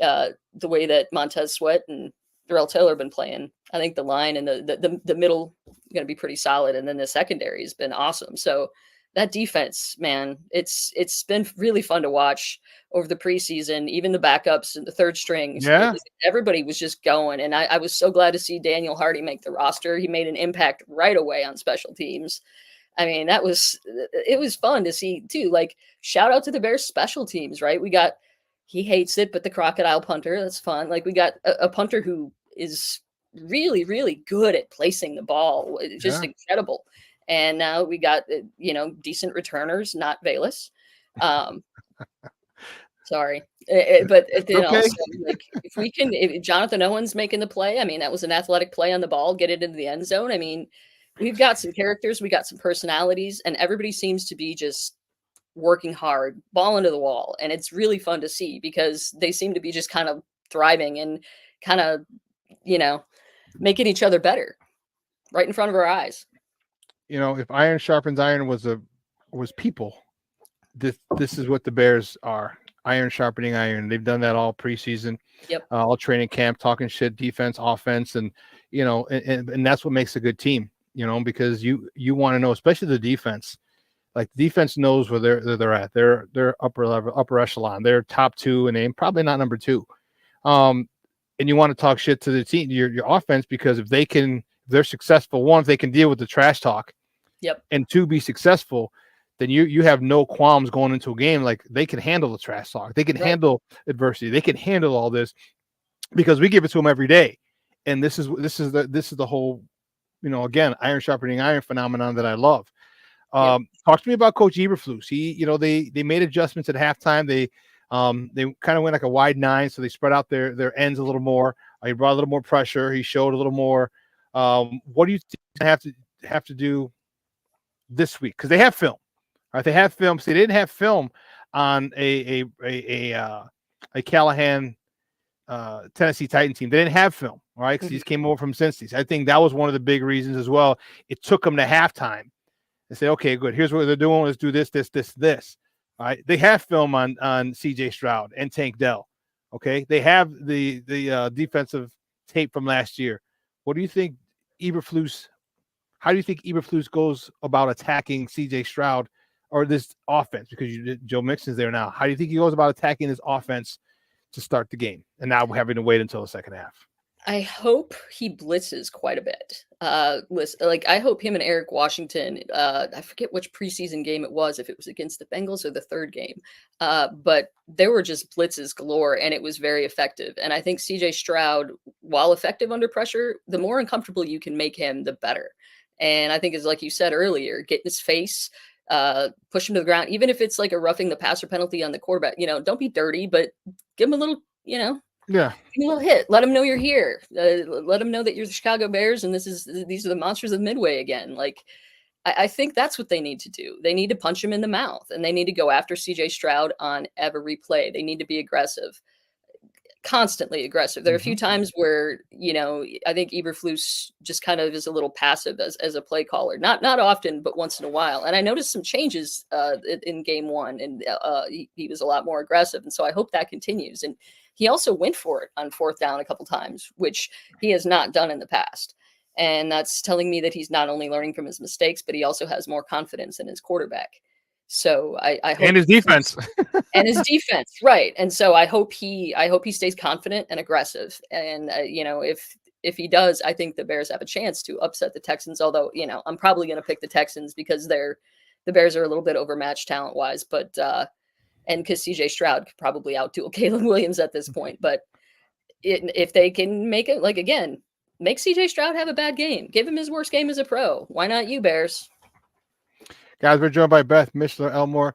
the way that Montez Sweat and Darrell Taylor have been playing, I think the line and the middle going to be pretty solid, and then the secondary has been awesome. So that defense, man, it's been really fun to watch over the preseason. Even the backups and the third strings, everybody was just going, and I was so glad to see Daniel Hardy make the roster. He made an impact right away on special teams. I mean, it was fun to see too. Like, shout out to the Bears special teams, right? We got. He hates it, but the crocodile punter, that's fun. Like, we got a punter who is really, really good at placing the ball. Just incredible. And now we got, decent returners, not Bayless. Sorry. But then also, like, if Jonathan Owens making the play, I mean, that was an athletic play on the ball, get it into the end zone. I mean, we've got some characters, we got some personalities, and everybody seems to be just working hard, ball into the wall. And it's really fun to see, because they seem to be just kind of thriving and kind of, making each other better right in front of our eyes. If iron sharpens iron was people, this is what the Bears are. Iron sharpening iron. They've done that all preseason, all training camp, talking shit, defense, offense. And, and that's what makes a good team, because you want to know, especially the defense. Like, the defense knows where they're at. They're upper level, upper echelon. They're top 2 and probably not number 2. And you want to talk shit to the team, your offense, because if they're successful, one, if they can deal with the trash talk, and 2, be successful, then you have no qualms going into a game. Like, they can handle the trash talk. They can handle adversity. They can handle all this, because we give it to them every day. And this is the whole, again, iron sharpening iron phenomenon that I love. Talk to me about Coach Eberflus. They made adjustments at halftime. They kind of went like a wide 9, so they spread out their ends a little more. He brought a little more pressure. He showed a little more. What do you think they have to do this week? Because they have film. Right? They have film. See, they didn't have film on a Callahan Tennessee Titan team. They didn't have film, right? Because these came over from Cincy. I think that was one of the big reasons as well. It took them to halftime and say, okay, good. Here's what they're doing. Let's do this. All right. They have film on CJ Stroud and Tank Dell. Okay. They have the defensive tape from last year. What do you think Eberflus? How do you think Eberflus goes about attacking CJ Stroud or this offense? Because Joe Mixon's there now. How do you think he goes about attacking this offense to start the game, and now we're having to wait until the second half? I hope he blitzes quite a bit. I hope him and Eric Washington, I forget which preseason game it was, if it was against the Bengals or the third game, but there were just blitzes galore, and it was very effective. And I think CJ Stroud, while effective under pressure, the more uncomfortable you can make him, the better. And I think it's like you said earlier, get in his face, push him to the ground, even if it's like a roughing the passer penalty on the quarterback. Don't be dirty, but give him a little, yeah, give him a little hit. Let him know you're here. Let him know that you're the Chicago Bears and these are the monsters of Midway again. Like, I think that's what they need to do. They need to punch him in the mouth, and they need to go after CJ Stroud on every play. They need to be aggressive. Constantly aggressive. There are a few times where, I think Eberflus just kind of is a little passive as a play caller. Not often, but once in a while. And I noticed some changes in game one, and he was a lot more aggressive. And so I hope that continues. And he also went for it on fourth down a couple times, which he has not done in the past. And that's telling me that he's not only learning from his mistakes, but he also has more confidence in his quarterback. So I hope, and his defense and his defense. Right. And so I hope he stays confident and aggressive. And, if he does, I think the Bears have a chance to upset the Texans. Although, I'm probably going to pick the Texans because the Bears are a little bit overmatched talent wise, but, and because CJ Stroud could probably outduel Caleb Williams at this point, but if they can make it, like, again, make CJ Stroud have a bad game, give him his worst game as a pro. Why not you, Bears? Guys, we're joined by Beth Mishler Elmore,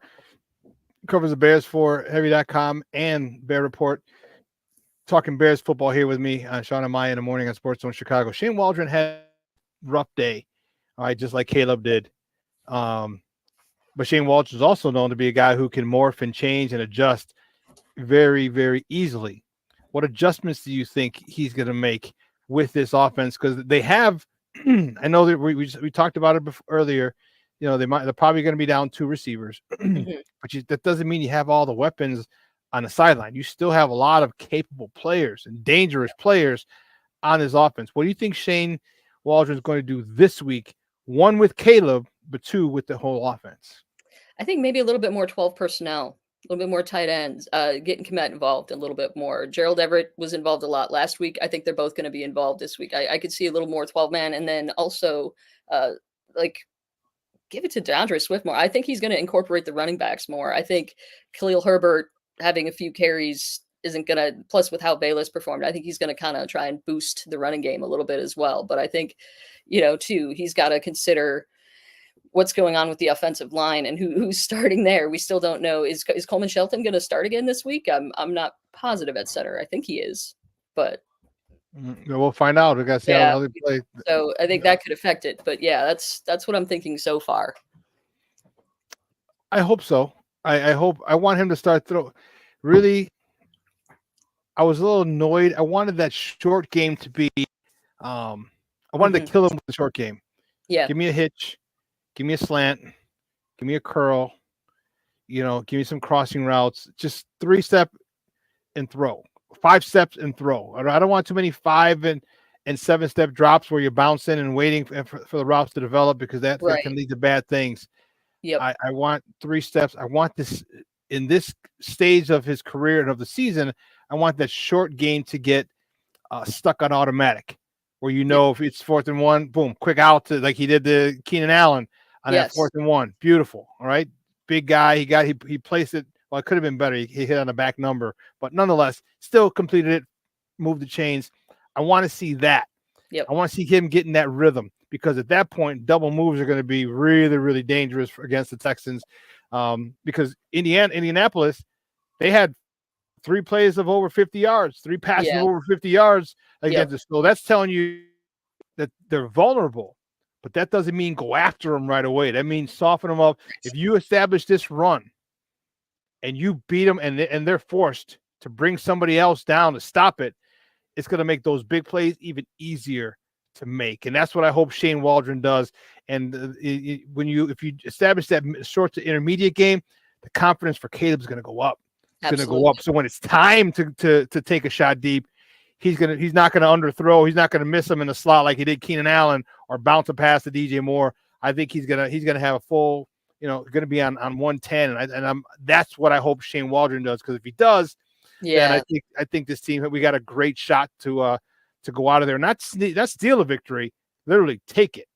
covers the Bears for Heavy.com and Bear Report. Talking Bears football here with me, Shawn and Maya in the morning on Sports Zone Chicago. Shane Waldron had a rough day, all right, just like Caleb did. But Shane Waldron is also known to be a guy who can morph and change and adjust very, very easily. What adjustments do you think he's going to make with this offense? Because they have, I know that we talked about it earlier. They're probably going to be down two receivers, but that doesn't mean you have all the weapons on the sideline. You still have a lot of capable players and dangerous players on this offense. What do you think Shane Waldron is going to do this week? One with Caleb, but two with the whole offense. I think maybe a little bit more 12 personnel, a little bit more tight ends, getting Kmet involved a little bit more. Gerald Everett was involved a lot last week. I think they're both going to be involved this week. I could see a little more 12-man, and then also give it to DeAndre Swift more. I think he's going to incorporate the running backs more. I think Khalil Herbert having a few carries isn't going to, plus with how Bayless performed, I think he's going to kind of try and boost the running game a little bit as well. But I think, too, he's got to consider what's going on with the offensive line and who's starting there. We still don't know. Is Coleman Shelton going to start again this week? I'm not positive at center. I think he is, but we'll find out. We got to see how they play. So I think that could affect it. But yeah, that's what I'm thinking so far. I hope so. I want him to start throw. Really, I was a little annoyed. I wanted that short game to be. I wanted to kill him with the short game. Yeah. Give me a hitch. Give me a slant. Give me a curl. Give me some crossing routes. Just 3-step and throw. 5 steps and throw. I don't want too many 5 and 7-step drops where you're bouncing and waiting for the routes to develop, because that can lead to bad things. Yep. I want 3 steps. I want this in this stage of his career and of the season. I want that short game to get stuck on automatic, where if it's 4th and 1, boom, quick out to, like he did to Keenan Allen on that 4th and 1. Beautiful. All right, big guy. He placed it. Well, it could have been better. He hit on the back number, but nonetheless, still completed it, moved the chains. I want to see that. Yep. I want to see him getting that rhythm, because at that point, double moves are going to be really, really dangerous against the Texans. Because Indianapolis, they had 3 plays of over 50 yards, 3 passes of over 50 yards against us. So that's telling you that they're vulnerable. but that doesn't mean go after them right away. That means soften them up. If you establish this run and you beat them and they're forced to bring somebody else down to stop it, it's going to make those big plays even easier to make. And that's what I hope Shane Waldron does. And if you establish that short to intermediate game, the confidence for Caleb is going to go up. It's going to go up. So when it's time to take a shot deep, he's not going to underthrow. He's not going to miss him in the slot like he did Keenan Allen or bounce a pass to DJ Moore. I think he's going to have a full, going to be on 110. And that's what I hope Shane Waldron does. Because if he does, then I think this team, we got a great shot to go out of there, not steal a victory, literally take it.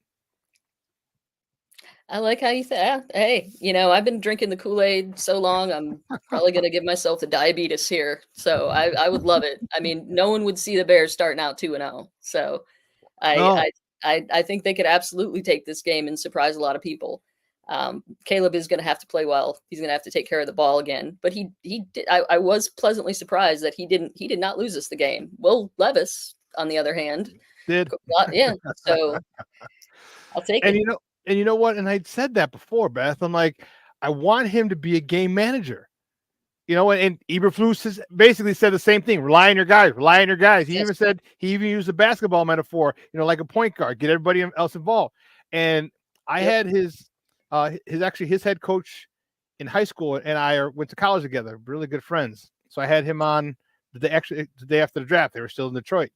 I like how you think. Hey, I've been drinking the Kool-Aid so long, I'm probably going to give myself the diabetes here. So I would love it. I mean, no one would see the Bears starting out 2-0. So I think they could absolutely take this game and surprise a lot of people. Caleb is going to have to play well. He's going to have to take care of the ball again. But he did. I was pleasantly surprised that he did not lose us the game. Will Levis, on the other hand, did. Yeah. So I'll take it. And you know what? And I said that before, Beth. I'm like, I want him to be a game manager. And Eberflus has basically said the same thing. Rely on your guys. Rely on your guys. He even used a basketball metaphor, like a point guard. Get everybody else involved. And I had his head coach in high school and I went to college together. Really good friends. So I had him on the day after the draft. They were still in Detroit.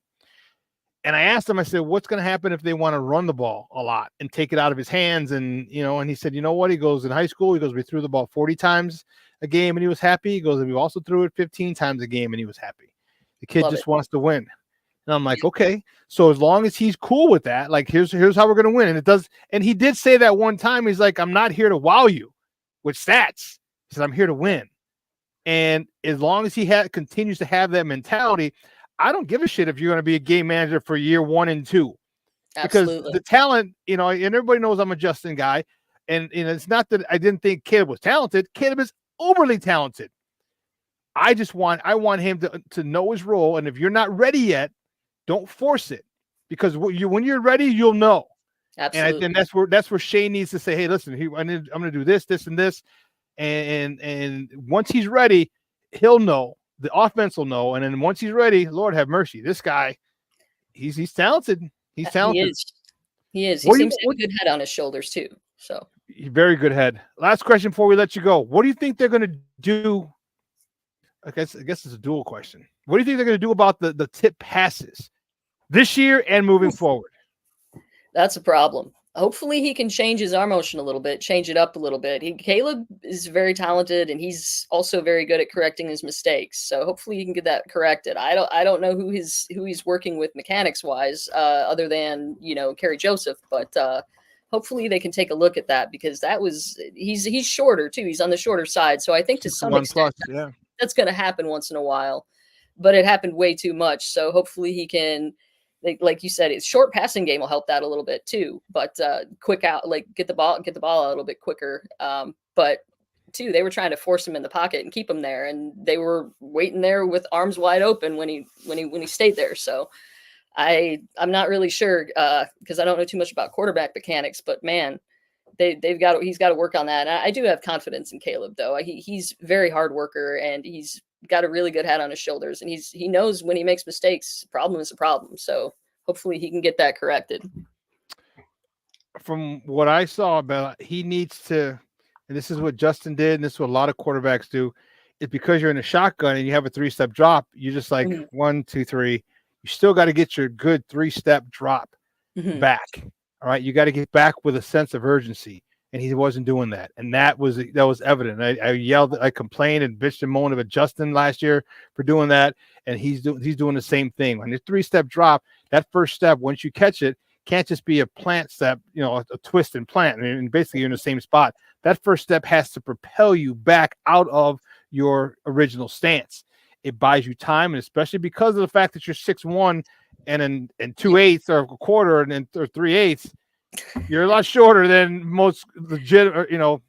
And I asked him, I said, what's going to happen if they want to run the ball a lot and take it out of his hands? And, and he said, you know what? He goes, in high school, he goes, we threw the ball 40 times a game and he was happy. He goes, and we also threw it 15 times a game and he was happy. The kid just wants to win. And I'm like, okay. So as long as he's cool with that, like, here's how we're going to win. And it does. And he did say that one time, he's like, I'm not here to wow you with stats. He said, I'm here to win. And as long as he continues to have that mentality, I don't give a shit if you're going to be a game manager for year 1 and 2. Absolutely. Because the talent, and everybody knows I'm a Justin guy. And it's not that I didn't think Caleb was talented. Caleb is overly talented. I want him to know his role. And if you're not ready yet, don't force it. Because when you're ready, you'll know. Absolutely. And that's where Shane needs to say, hey, listen, I'm going to do this, this, and this. And once he's ready, he'll know. The offense will know, and then once he's ready, Lord have mercy. This guy, he's talented. He's talented. He is. He seems to have a good head on his shoulders too. So very good head. Last question before we let you go. What do you think they're going to do? I guess it's a dual question. What do you think they're going to do about the tip passes this year and moving forward? That's a problem. Hopefully he can change his arm motion a little bit, change it up a little bit. Caleb is very talented and he's also very good at correcting his mistakes. So hopefully he can get that corrected. I don't know who he's working with mechanics wise, other than, Kerry Joseph, but hopefully they can take a look at that because he's shorter too. He's on the shorter side. So I think to some extent that's going to happen once in a while, but it happened way too much. So hopefully he can, like you said, it's short passing game will help that a little bit too, but quick out, like get the ball out a little bit quicker. But too, they were trying to force him in the pocket and keep him there, and they were waiting there with arms wide open when he stayed there. So I'm not really sure because I don't know too much about quarterback mechanics, but man, he's got to work on that. And I do have confidence in Caleb though. He's very hard worker and he's got a really good head on his shoulders, and he knows when he makes mistakes, problem is a problem. So hopefully he can get that corrected. From what I saw about, he needs to, and this is what Justin did, and this is what a lot of quarterbacks do, is because you're in a shotgun and you have a 3-step drop, you're just like 1, 2, 3. You still got to get your good 3-step drop back. All right. You got to get back with a sense of urgency. And he wasn't doing that. And that was evident. I yelled, I complained and bitched and moaned about Justin last year for doing that. And he's doing the same thing. When your 3-step drop, that first step, once you catch it, can't just be a plant step, a twist and plant. And basically you're in the same spot. That first step has to propel you back out of your original stance. It buys you time, and especially because of the fact that you're 6'1" and 2/8 or a quarter and or 3/8. You're a lot shorter than most legit, the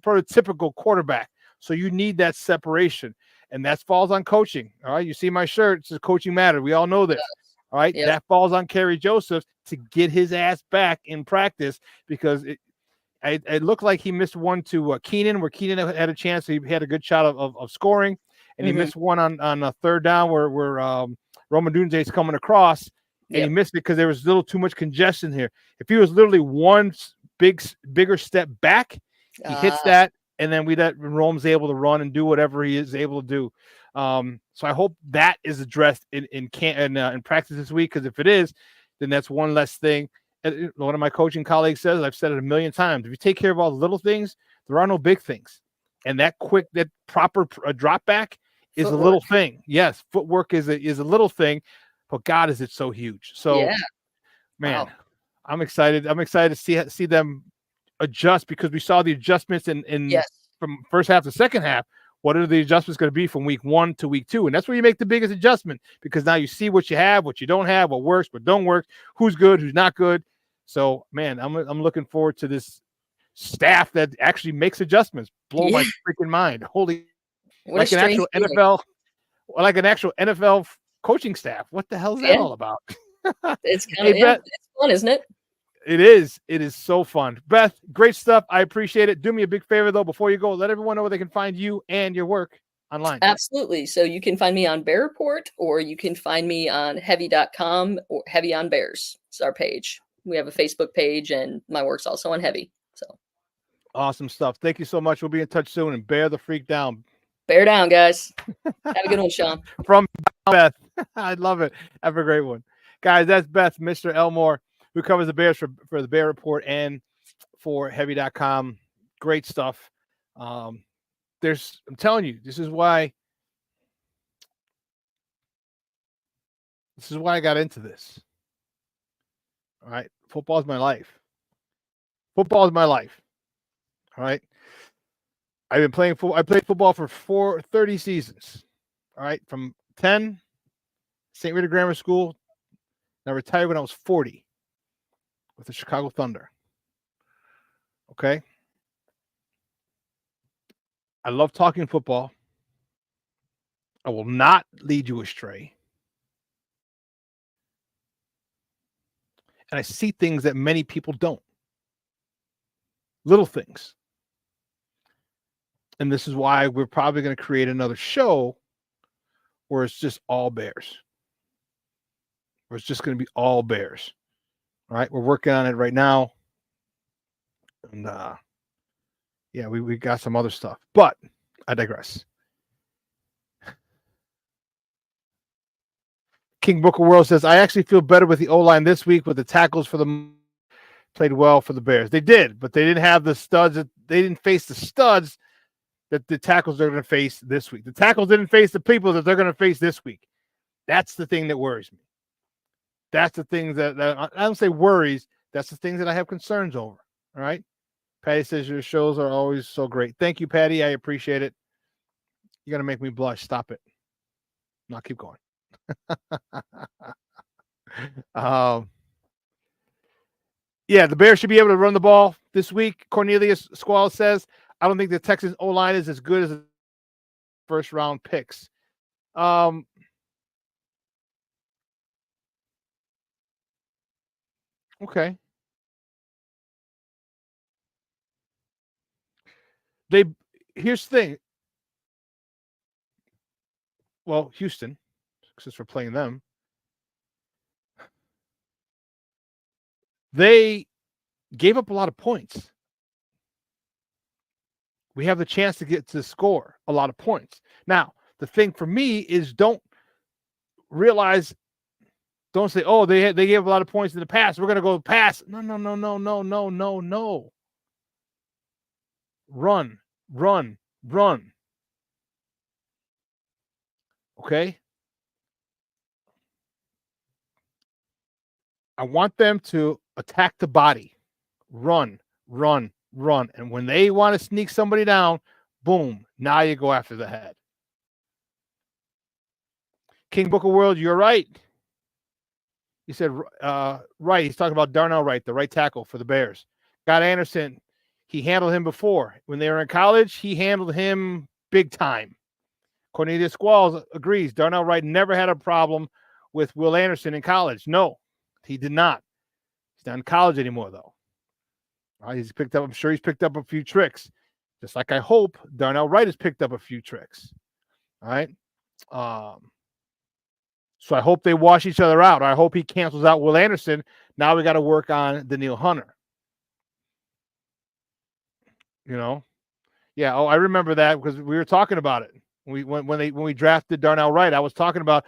prototypical quarterback. So you need that separation, and that falls on coaching. All right, you see my shirt; it says "Coaching Matter." We all know this. All right. Yep. That falls on Kerry Joseph to get his ass back in practice, because it looked like he missed one to Keenan, where Keenan had a chance. He had a good shot of scoring, and he missed one on a third down where Roman Dunze is coming across, and he missed it because there was a little too much congestion here. If he was literally one bigger step back, he hits that, and then Rome's able to run and do whatever he is able to do. So I hope that is addressed in practice this week, because if it is, then that's one less thing. And one of my coaching colleagues says, I've said it a million times, if you take care of all the little things, there are no big things. And that proper drop back is a little thing. Yes, footwork is a little thing, but God, is it so huge. So, man, wow. I'm excited. I'm excited to see them adjust, because we saw the adjustments from first half to second half. What are the adjustments going to be from week 1 to week 2? And that's where you make the biggest adjustment, because now you see what you have, what you don't have, what works, what don't work, who's good, who's not good. So, man, I'm looking forward to this staff that actually makes adjustments. Blow my freaking mind. Holy, like an actual NFL coaching staff. What the hell is that all about? It's kind of it's fun, isn't it? It is. It is so fun. Beth, great stuff. I appreciate it. Do me a big favor, though, before you go. Let everyone know where they can find you and your work online. Absolutely. So you can find me on Bear Report, or you can find me on heavy.com or Heavy on Bears. It's our page. We have a Facebook page, and my work's also on Heavy. So awesome stuff. Thank you so much. We'll be in touch soon, and bear the freak down. Bear down, guys. Have a good one, Shawn. From Beth. I love it. Have a great one. Guys, that's Beth, Mr. Elmore, who covers the Bears for the Bear Report and for Heavy.com. Great stuff. I'm telling you, this is why I got into this. All right. Football is my life. Football is my life. All right. I've been playing football. I played football for 30 seasons. All right. From 10, St. Rita Grammar School. I retired when I was 40 with the Chicago Thunder. Okay. I love talking football. I will not lead you astray. And I see things that many people don't. Little things. And this is why we're probably going to create another show where it's just all Bears. Where it's just going to be all Bears. All right. We're working on it right now. And yeah, we got some other stuff. But I digress. King Booker World says, I actually feel better with the O-line this week with the tackles for the played well for the Bears. They did, but they didn't have the studs. They didn't face the studs that the tackles are going to face this week. The tackles didn't face the people that they're going to face this week. That's the thing that worries me. That's the thing that I don't say worries. That's the things that I have concerns over. All right. Patty says your shows are always so great. Thank you, Patty. I appreciate it. You're going to make me blush. Stop it. No, keep going. Yeah, the Bears should be able to run the ball this week. Cornelius Squall says, I don't think the Texans O-line is as good as the first round picks. Okay. Here's the thing. Well, Houston, since we're playing them, they gave up a lot of points. We have the chance to get to score a lot of points. Now, the thing for me is don't say, oh, they gave a lot of points in the past. We're going to go pass. No. Run. Okay? I want them to attack the body. Run. And when they want to sneak somebody down, boom, now you go after the head. King Booker World, you're right. He said, right. He's talking about Darnell Wright, the right tackle for the Bears. Scott Anderson, he handled him before. When they were in college, he handled him big time. Cornelius Squalls agrees. Darnell Wright never had a problem with Will Anderson in college? No, he did not. He's not in college anymore, though. All right, I'm sure he's picked up a few tricks, just like I hope Darnell Wright has picked up a few tricks. All right. So I hope they wash each other out. I hope he cancels out Will Anderson. Now we got to work on Daniil Hunter. Yeah. Oh, I remember that because we were talking about it. When we drafted Darnell Wright, I was talking about,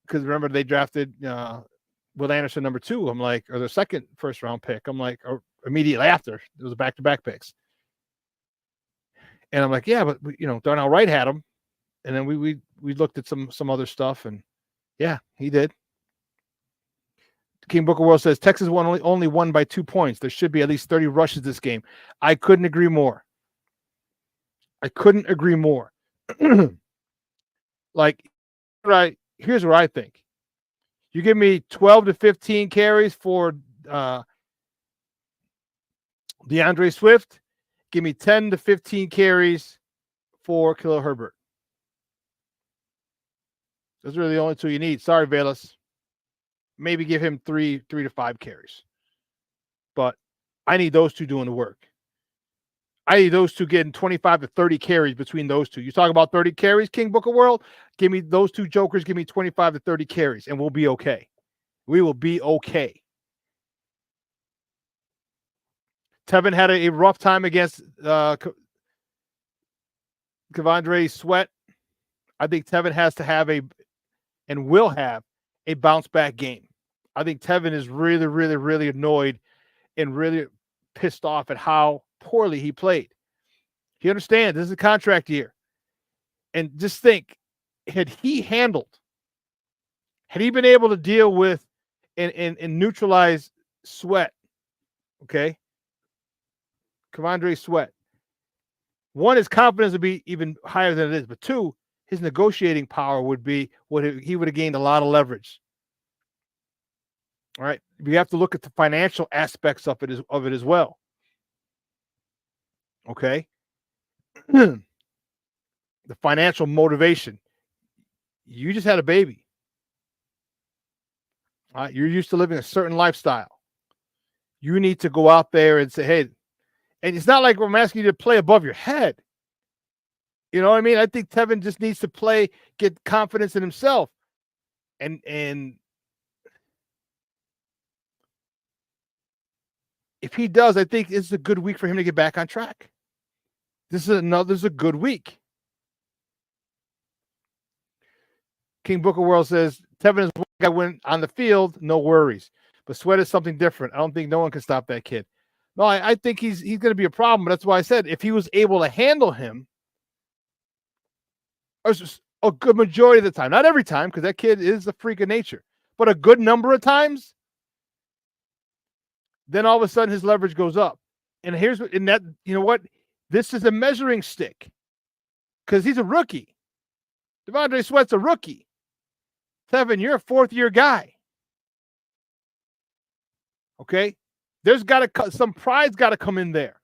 because remember they drafted Will Anderson number 2. I'm like, or the second first round pick. I'm like, or immediately after, it was back-to-back picks. And I'm like, yeah, but Darnell Wright had him. And then we looked at some other stuff, and yeah, he did. King Booker World says Texas only won by 2 points. There should be at least 30 rushes this game. I couldn't agree more. Like, here's what I think. You give me 12 to 15 carries for DeAndre Swift. Give me 10 to 15 carries for Khalil Herbert. Those are the only 2 you need. Sorry, Velas. Maybe give him 3 to 5 carries. But I need those 2 doing the work. I need those 2 getting 25 to 30 carries between those 2. You talk about 30 carries, King Booker World? Give me those 2 jokers. Give me 25 to 30 carries, and we'll be okay. We will be okay. Tevin had a rough time against Kevondre Sweat. I think Tevin has to have and will have a bounce back game. I think Tevin is really, really, really annoyed and really pissed off at how poorly he played. He understands this is a contract year. And just think, had he been able to deal with and neutralize Sweat, okay? Kevondre Sweat. 1, his confidence would be even higher than it is. But 2, his negotiating power would be he would have gained a lot of leverage. All right. We have to look at the financial aspects of it as well. Okay. The financial motivation. You just had a baby. All right. You're used to living a certain lifestyle. You need to go out there and say, hey, and it's not like I'm asking you to play above your head. You know what I mean? I think Tevin just needs to get confidence in himself. And if he does, I think it's a good week for him to get back on track. This is a good week. King Booker World says, Tevin is one guy when on the field, no worries. But Sweat is something different. I don't think no one can stop that kid. No, I think he's going to be a problem. But that's why I said if he was able to handle him a good majority of the time, not every time, because that kid is a freak of nature, but a good number of times, then all of a sudden his leverage goes up. And you know what? This is a measuring stick because he's a rookie. DeVondre Sweat's a rookie. Tevin, you're a 4th-year guy. Okay? There's some pride's got to come in there.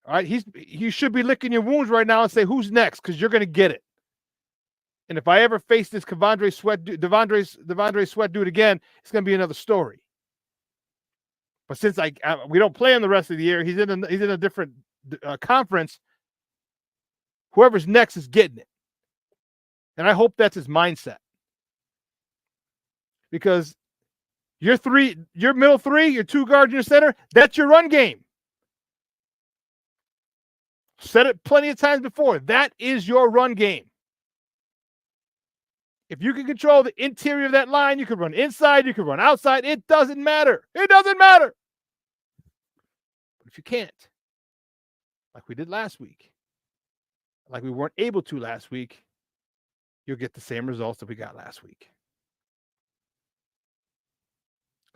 All right? You should be licking your wounds right now and say, who's next? Because you're going to get it. And if I ever face this Devondre Sweat dude again, it's going to be another story. But since we don't play him the rest of the year, he's in a different conference. Whoever's next is getting it. And I hope that's his mindset. Because your middle 3, your 2 guards, your center, that's your run game. Said it plenty of times before. That is your run game. If you can control the interior of that line, you can run inside, you can run outside. It doesn't matter. It doesn't matter. But if you can't, like we did last week, like we weren't able to last week, you'll get the same results that we got last week.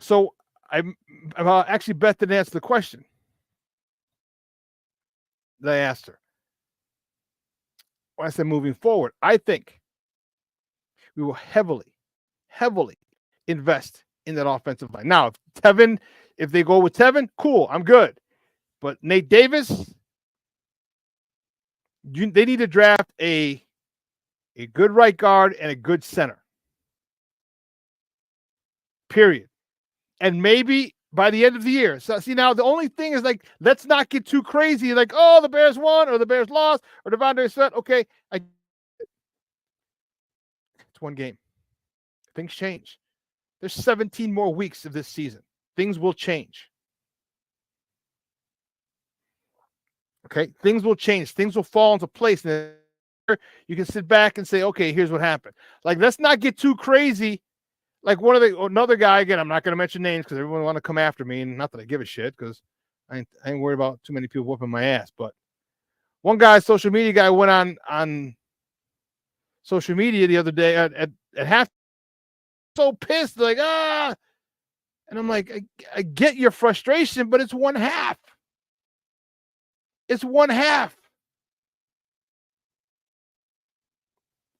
So I'm actually Beth didn't answer the question that I asked her. When I said moving forward, I think we will heavily invest in that offensive line. Now, if they go with Tevin, cool, I'm good. But Nate Davis, they need to draft a a good right guard, and a good center. Period. And maybe by the end of the year. So see, now the only thing is, like, let's not get too crazy. Like, oh, the Bears won or the Bears lost or Devontae Smith. Okay, it's one game. Things change. There's 17 more weeks of this season. Things will change. Okay, things will change. Things will fall into place. And you can sit back and say, okay, here's what happened. Like, let's not get too crazy. Like another guy, again, I'm not going to mention names because everyone want to come after me, and not that I give a shit because I ain't worried about too many people whooping my ass. But one guy, social media guy, went on social media the other day at half, so pissed, like, and I'm like, I get your frustration, but it's one half. It's one half.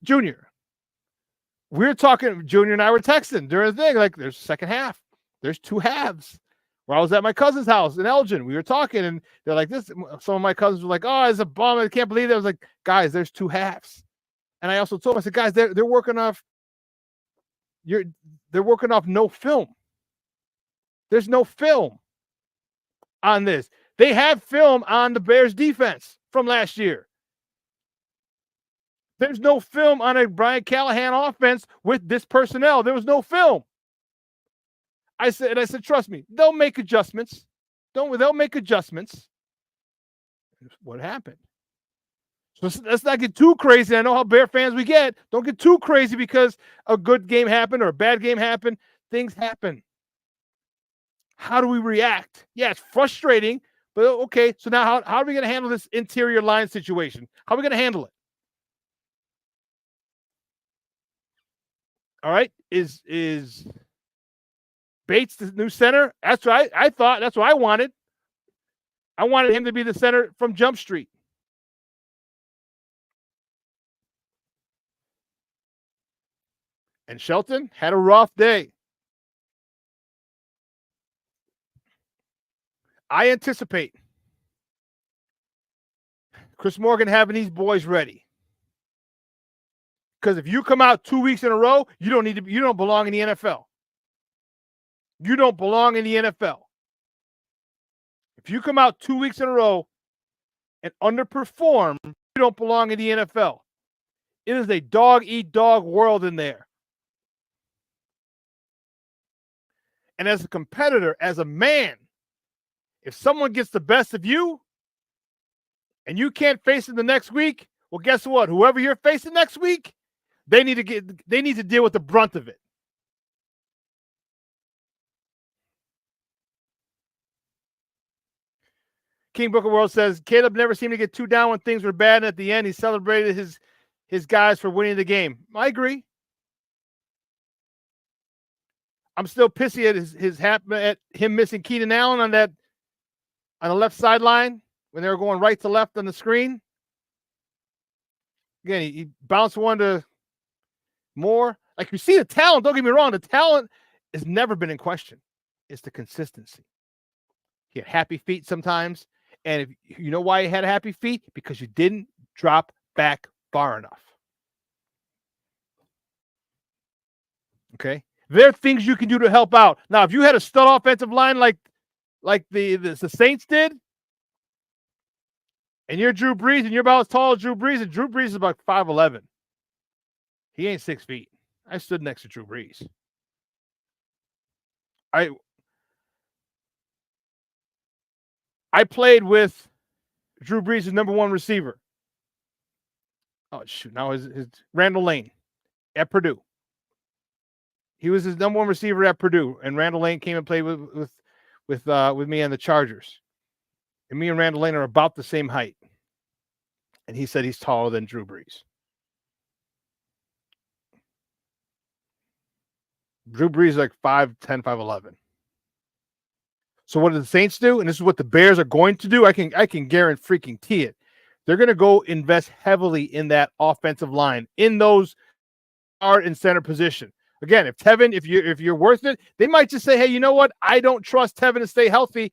Junior. We were talking, Junior and I were texting during the thing, like, there's second half. There's two halves. Where I was at my cousin's house in Elgin, we were talking, and they're like, this. Some of my cousins were like, oh, it's a bum. I can't believe it. I was like, guys, there's two halves. And I also told them, I said, guys, they're working off, they're working off no film. There's no film on this. They have film on the Bears defense from last year. There's no film on a Brian Callahan offense with this personnel. There was no film. I said, trust me, they'll make adjustments. They'll make adjustments. What happened? So let's not get too crazy. I know how Bear fans we get. Don't get too crazy because a good game happened or a bad game happened. Things happen. How do we react? Yeah, it's frustrating, but okay. So now how are we going to handle this interior line situation? How are we going to handle it? All right, is Bates the new center? That's what I thought. That's what I wanted. I wanted him to be the center from Jump Street. And Shelton had a rough day. I anticipate Chris Morgan having these boys ready. Because if you come out 2 weeks in a row, you don't belong in the NFL. You don't belong in the NFL. If you come out 2 weeks in a row and underperform, you don't belong in the NFL. It is a dog-eat-dog world in there. And as a competitor, as a man, if someone gets the best of you and you can't face it the next week, well, guess what? Whoever you're facing next week, they need to deal with the brunt of it. King Booker World says, Caleb never seemed to get too down when things were bad, and at the end, he celebrated his guys for winning the game. I agree. I'm still pissy at him missing Keenan Allen on the left sideline when they were going right to left on the screen. Again, he bounced one to Moore. Like, you see the talent, don't get me wrong, the talent has never been in question. It's the consistency. He had happy feet sometimes. And if you know why he had happy feet? Because you didn't drop back far enough. Okay? There are things you can do to help out. Now, if you had a stud offensive line like the Saints did, and you're Drew Brees, and you're about as tall as Drew Brees, and Drew Brees is about 5'11". He ain't 6 feet. I stood next to Drew Brees. I played with Drew Brees' number one receiver. Oh, shoot. Now his Randall Lane at Purdue. He was his number one receiver at Purdue, and Randall Lane came and played with me and the Chargers. And me and Randall Lane are about the same height. And he said he's taller than Drew Brees. Drew Brees is like 5'10", 5'11". So what do the Saints do? And this is what the Bears are going to do. I can guarantee it. They're going to go invest heavily in that offensive line, in those guard and center position. Again, if Tevin, if you're worth it, they might just say, hey, you know what? I don't trust Tevin to stay healthy.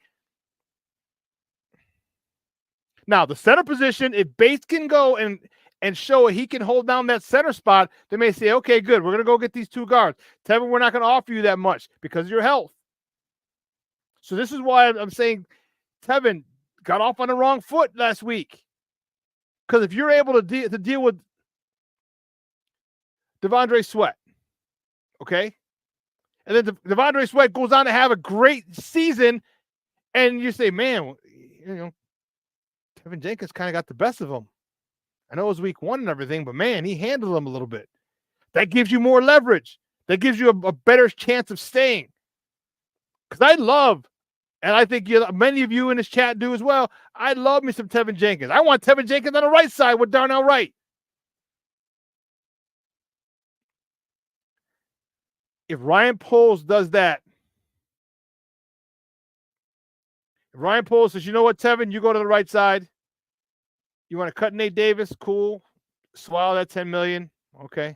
Now, the center position, if Bates can go and and show he can hold down that center spot, they may say, okay, good, we're going to go get these 2 guards. Tevin, we're not going to offer you that much because of your health. So this is why I'm saying Tevin got off on the wrong foot last week. Because if you're able to deal with Devondre Sweat, okay, and then Devondre Sweat goes on to have a great season, and you say, man, Tevin Jenkins kind of got the best of him. I know it was week 1 and everything, but man, he handled him a little bit. That gives you more leverage. That gives you a better chance of staying. Because I love, and I think many of you in this chat do as well, I love me some Tevin Jenkins. I want Tevin Jenkins on the right side with Darnell Wright. If Ryan Poles does that, if Ryan Poles says, you know what, Tevin, you go to the right side. You want to cut Nate Davis? Cool. Swallow that $10 million. Okay.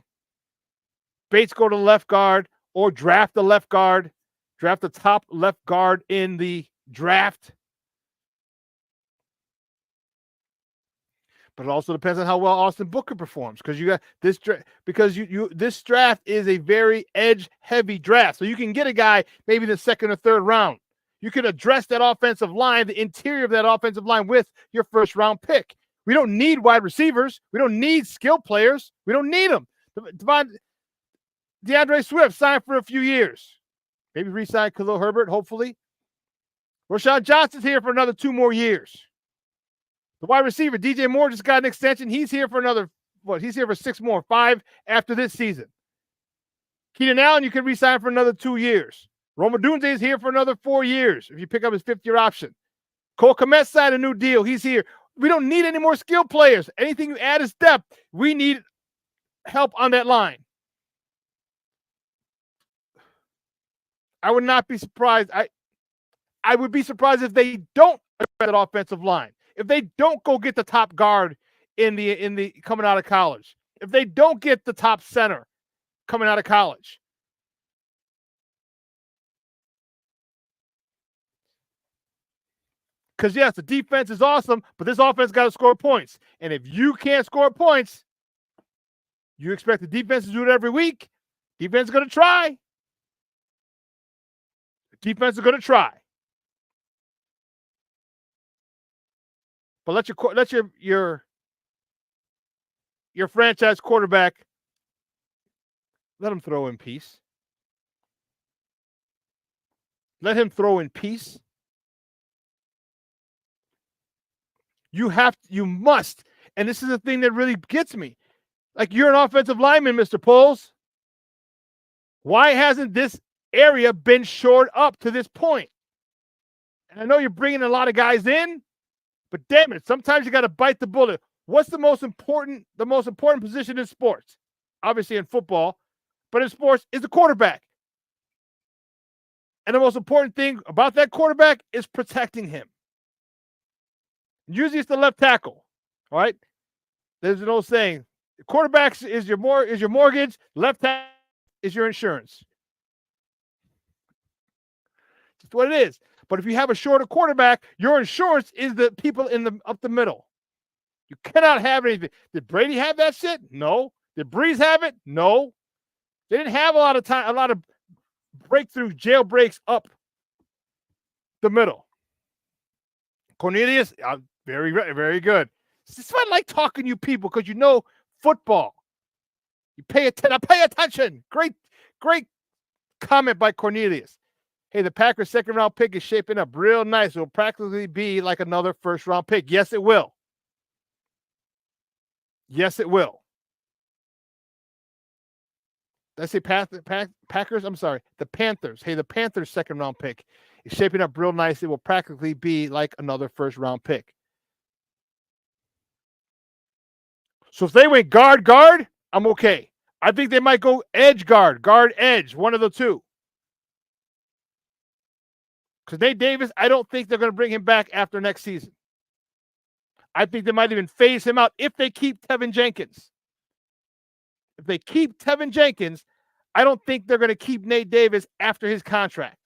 Bates go to the left guard or draft the left guard. Draft the top left guard in the draft. But it also depends on how well Austin Booker performs, because you got this this draft is a very edge-heavy draft. So you can get a guy maybe the 2nd or 3rd round. You can address that offensive line, the interior of that offensive line, with your 1st-round pick. We don't need wide receivers. We don't need skill players. We don't need them. DeAndre Swift signed for a few years. Maybe re-sign Khalil Herbert, hopefully. Rashawn Johnson's here for another 2 more years. The wide receiver, DJ Moore, just got an extension. He's here for another, he's here for 6 more, 5 after this season. Keenan Allen, you can re-sign for another 2 years. Roma Dunze is here for another 4 years if you pick up his 5th-year option. Cole Kmet signed a new deal. He's here. We don't need any more skill players. Anything you add is depth. We need help on that line. I would not be surprised. I would be surprised if they don't address that offensive line. If they don't go get the top guard in the coming out of college. If they don't get the top center coming out of college. Because, yes, the defense is awesome, but this offense got to score points. And if you can't score points, you expect the defense to do it every week. Defense is going to try. Defense is going to try. But let your franchise quarterback, let him throw in peace. Let him throw in peace. You must, and this is the thing that really gets me. Like, you're an offensive lineman, Mr. Poles. Why hasn't this area been shored up to this point? And I know you're bringing a lot of guys in, but damn it, sometimes you got to bite the bullet. What's the most important position in sports? Obviously in football, but in sports is the quarterback. And the most important thing about that quarterback is protecting him. Usually it's the left tackle. All right. There's an old saying: quarterbacks is your mortgage, left tackle is your insurance. That's what it is. But if you have a shorter quarterback, your insurance is the people up the middle. You cannot have anything. Did Brady have that shit? No. Did Breeze have it? No. They didn't have a lot of breakthrough jailbreaks up the middle. Cornelius, very, very good. This is why I like talking to you people, because you know football. You pay attention. Great comment by Cornelius. Hey, the Packers' 2nd-round pick is shaping up real nice. It will practically be like another 1st-round pick. Yes, it will. Yes, it will. Did I say Packers? I'm sorry. The Panthers. Hey, the Panthers' 2nd-round pick is shaping up real nice. It will practically be like another 1st-round pick. So if they went guard, I'm okay. I think they might go edge, guard, edge, one of the two. Because Nate Davis, I don't think they're going to bring him back after next season. I think they might even phase him out if they keep Tevin Jenkins. If they keep Tevin Jenkins, I don't think they're going to keep Nate Davis after his contract.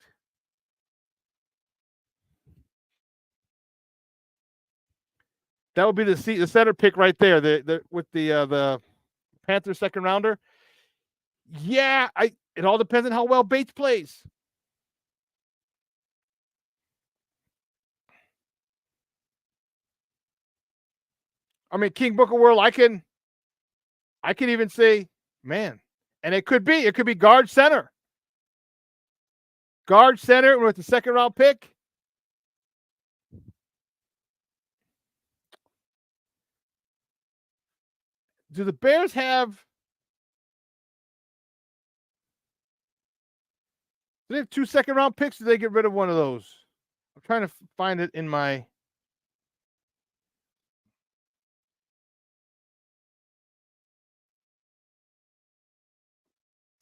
That would be the center pick right there. With the Panthers second rounder. Yeah, it all depends on how well Bates plays. I mean, King Booker World, I can even say, man, and it could be guard center. Guard center with the second round pick. Do the Bears have? Do they have 2 second round picks? Or do they get rid of one of those? I'm trying to find it in my.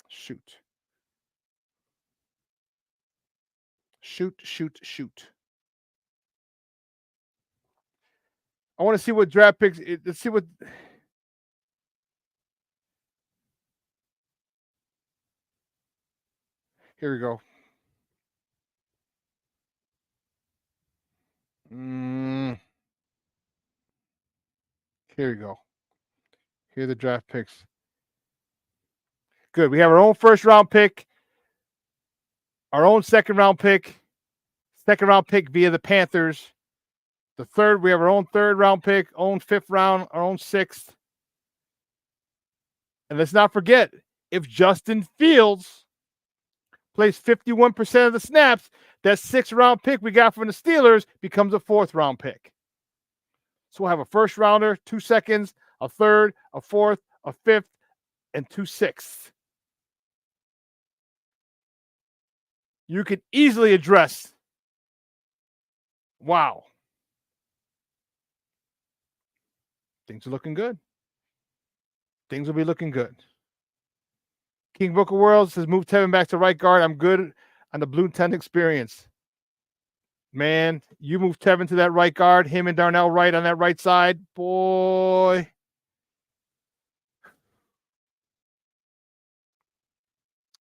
Shoot. I want to see what draft picks. Let's see what. Here we go. Here we go. Here are the draft picks. Good. We have our own first round pick, our own second round pick via the Panthers. The third, we have our own third round pick, own fifth round, our own sixth. And let's not forget, if Justin Fields plays 51% of the snaps, that sixth round pick we got from the Steelers becomes a fourth round pick. So we'll have a first rounder, 2 seconds, a third, a fourth, a fifth, and 2 sixths. You could easily address. Wow. Things are looking good. Things will be looking good. King Booker World says, move Tevin back to right guard. I'm good on the Blue Tent experience. Man, you move Tevin to that right guard, him and Darnell Wright on that right side. Boy.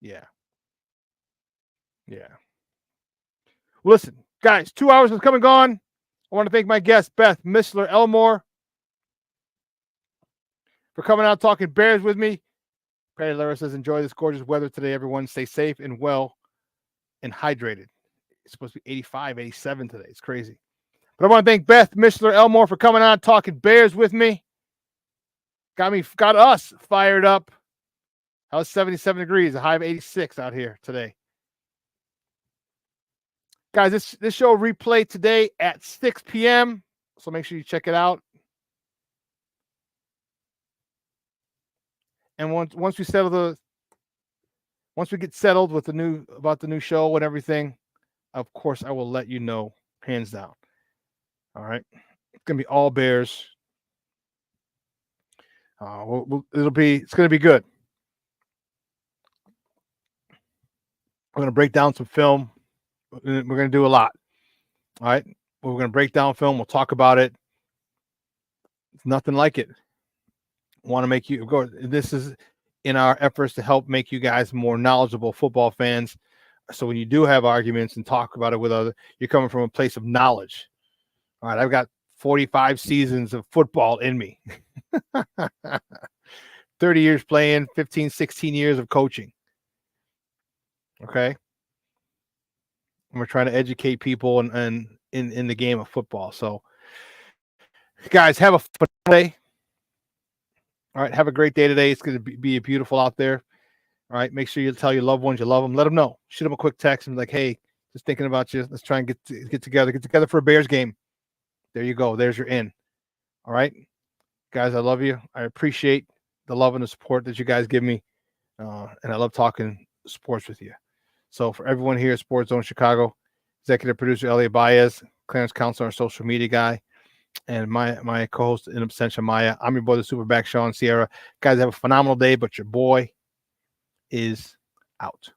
Yeah. Listen, guys, 2 hours has come and gone. I want to thank my guest, Beth Missler-Elmore, for coming out talking Bears with me. Patty Lara says, enjoy this gorgeous weather today, everyone. Stay safe and well and hydrated. It's supposed to be 85, 87 today. It's crazy. But I want to thank Beth Missler-Elmore for coming on talking Bears with me. Got us fired up. I was 77 degrees, a high of 86 out here today. Guys, this show replay today at 6 p.m. So make sure you check it out. And once we get settled with about the new show and everything, of course I will let you know, hands down. All right, it's gonna be all Bears. It's gonna be good. We're gonna break down some film. We're gonna do a lot. All right, we're gonna break down film. We'll talk about it. It's nothing like it. Want to make you go. This is in our efforts to help make you guys more knowledgeable football fans. So when you do have arguments and talk about it with others, you're coming from a place of knowledge. All right, I've got 45 seasons of football in me. 30 years playing, 15, 16 years of coaching. Okay. And we're trying to educate people and in the game of football. So guys, have a fun day. All right, have a great day today. It's going to be beautiful out there. All right, make sure you tell your loved ones you love them. Let them know. Shoot them a quick text and be like, hey, just thinking about you. Let's try and get together. Get together for a Bears game. There you go. There's your in. All right, guys, I love you. I appreciate the love and the support that you guys give me, and I love talking sports with you. So for everyone here at Sports Zone Chicago, executive producer Elliot Baez, Clarence Counselor, our social media guy, and my co-host in absentia Maya. I'm your boy, the SuperBack, Shawn Sierra. Guys, have a phenomenal day, but your boy is out.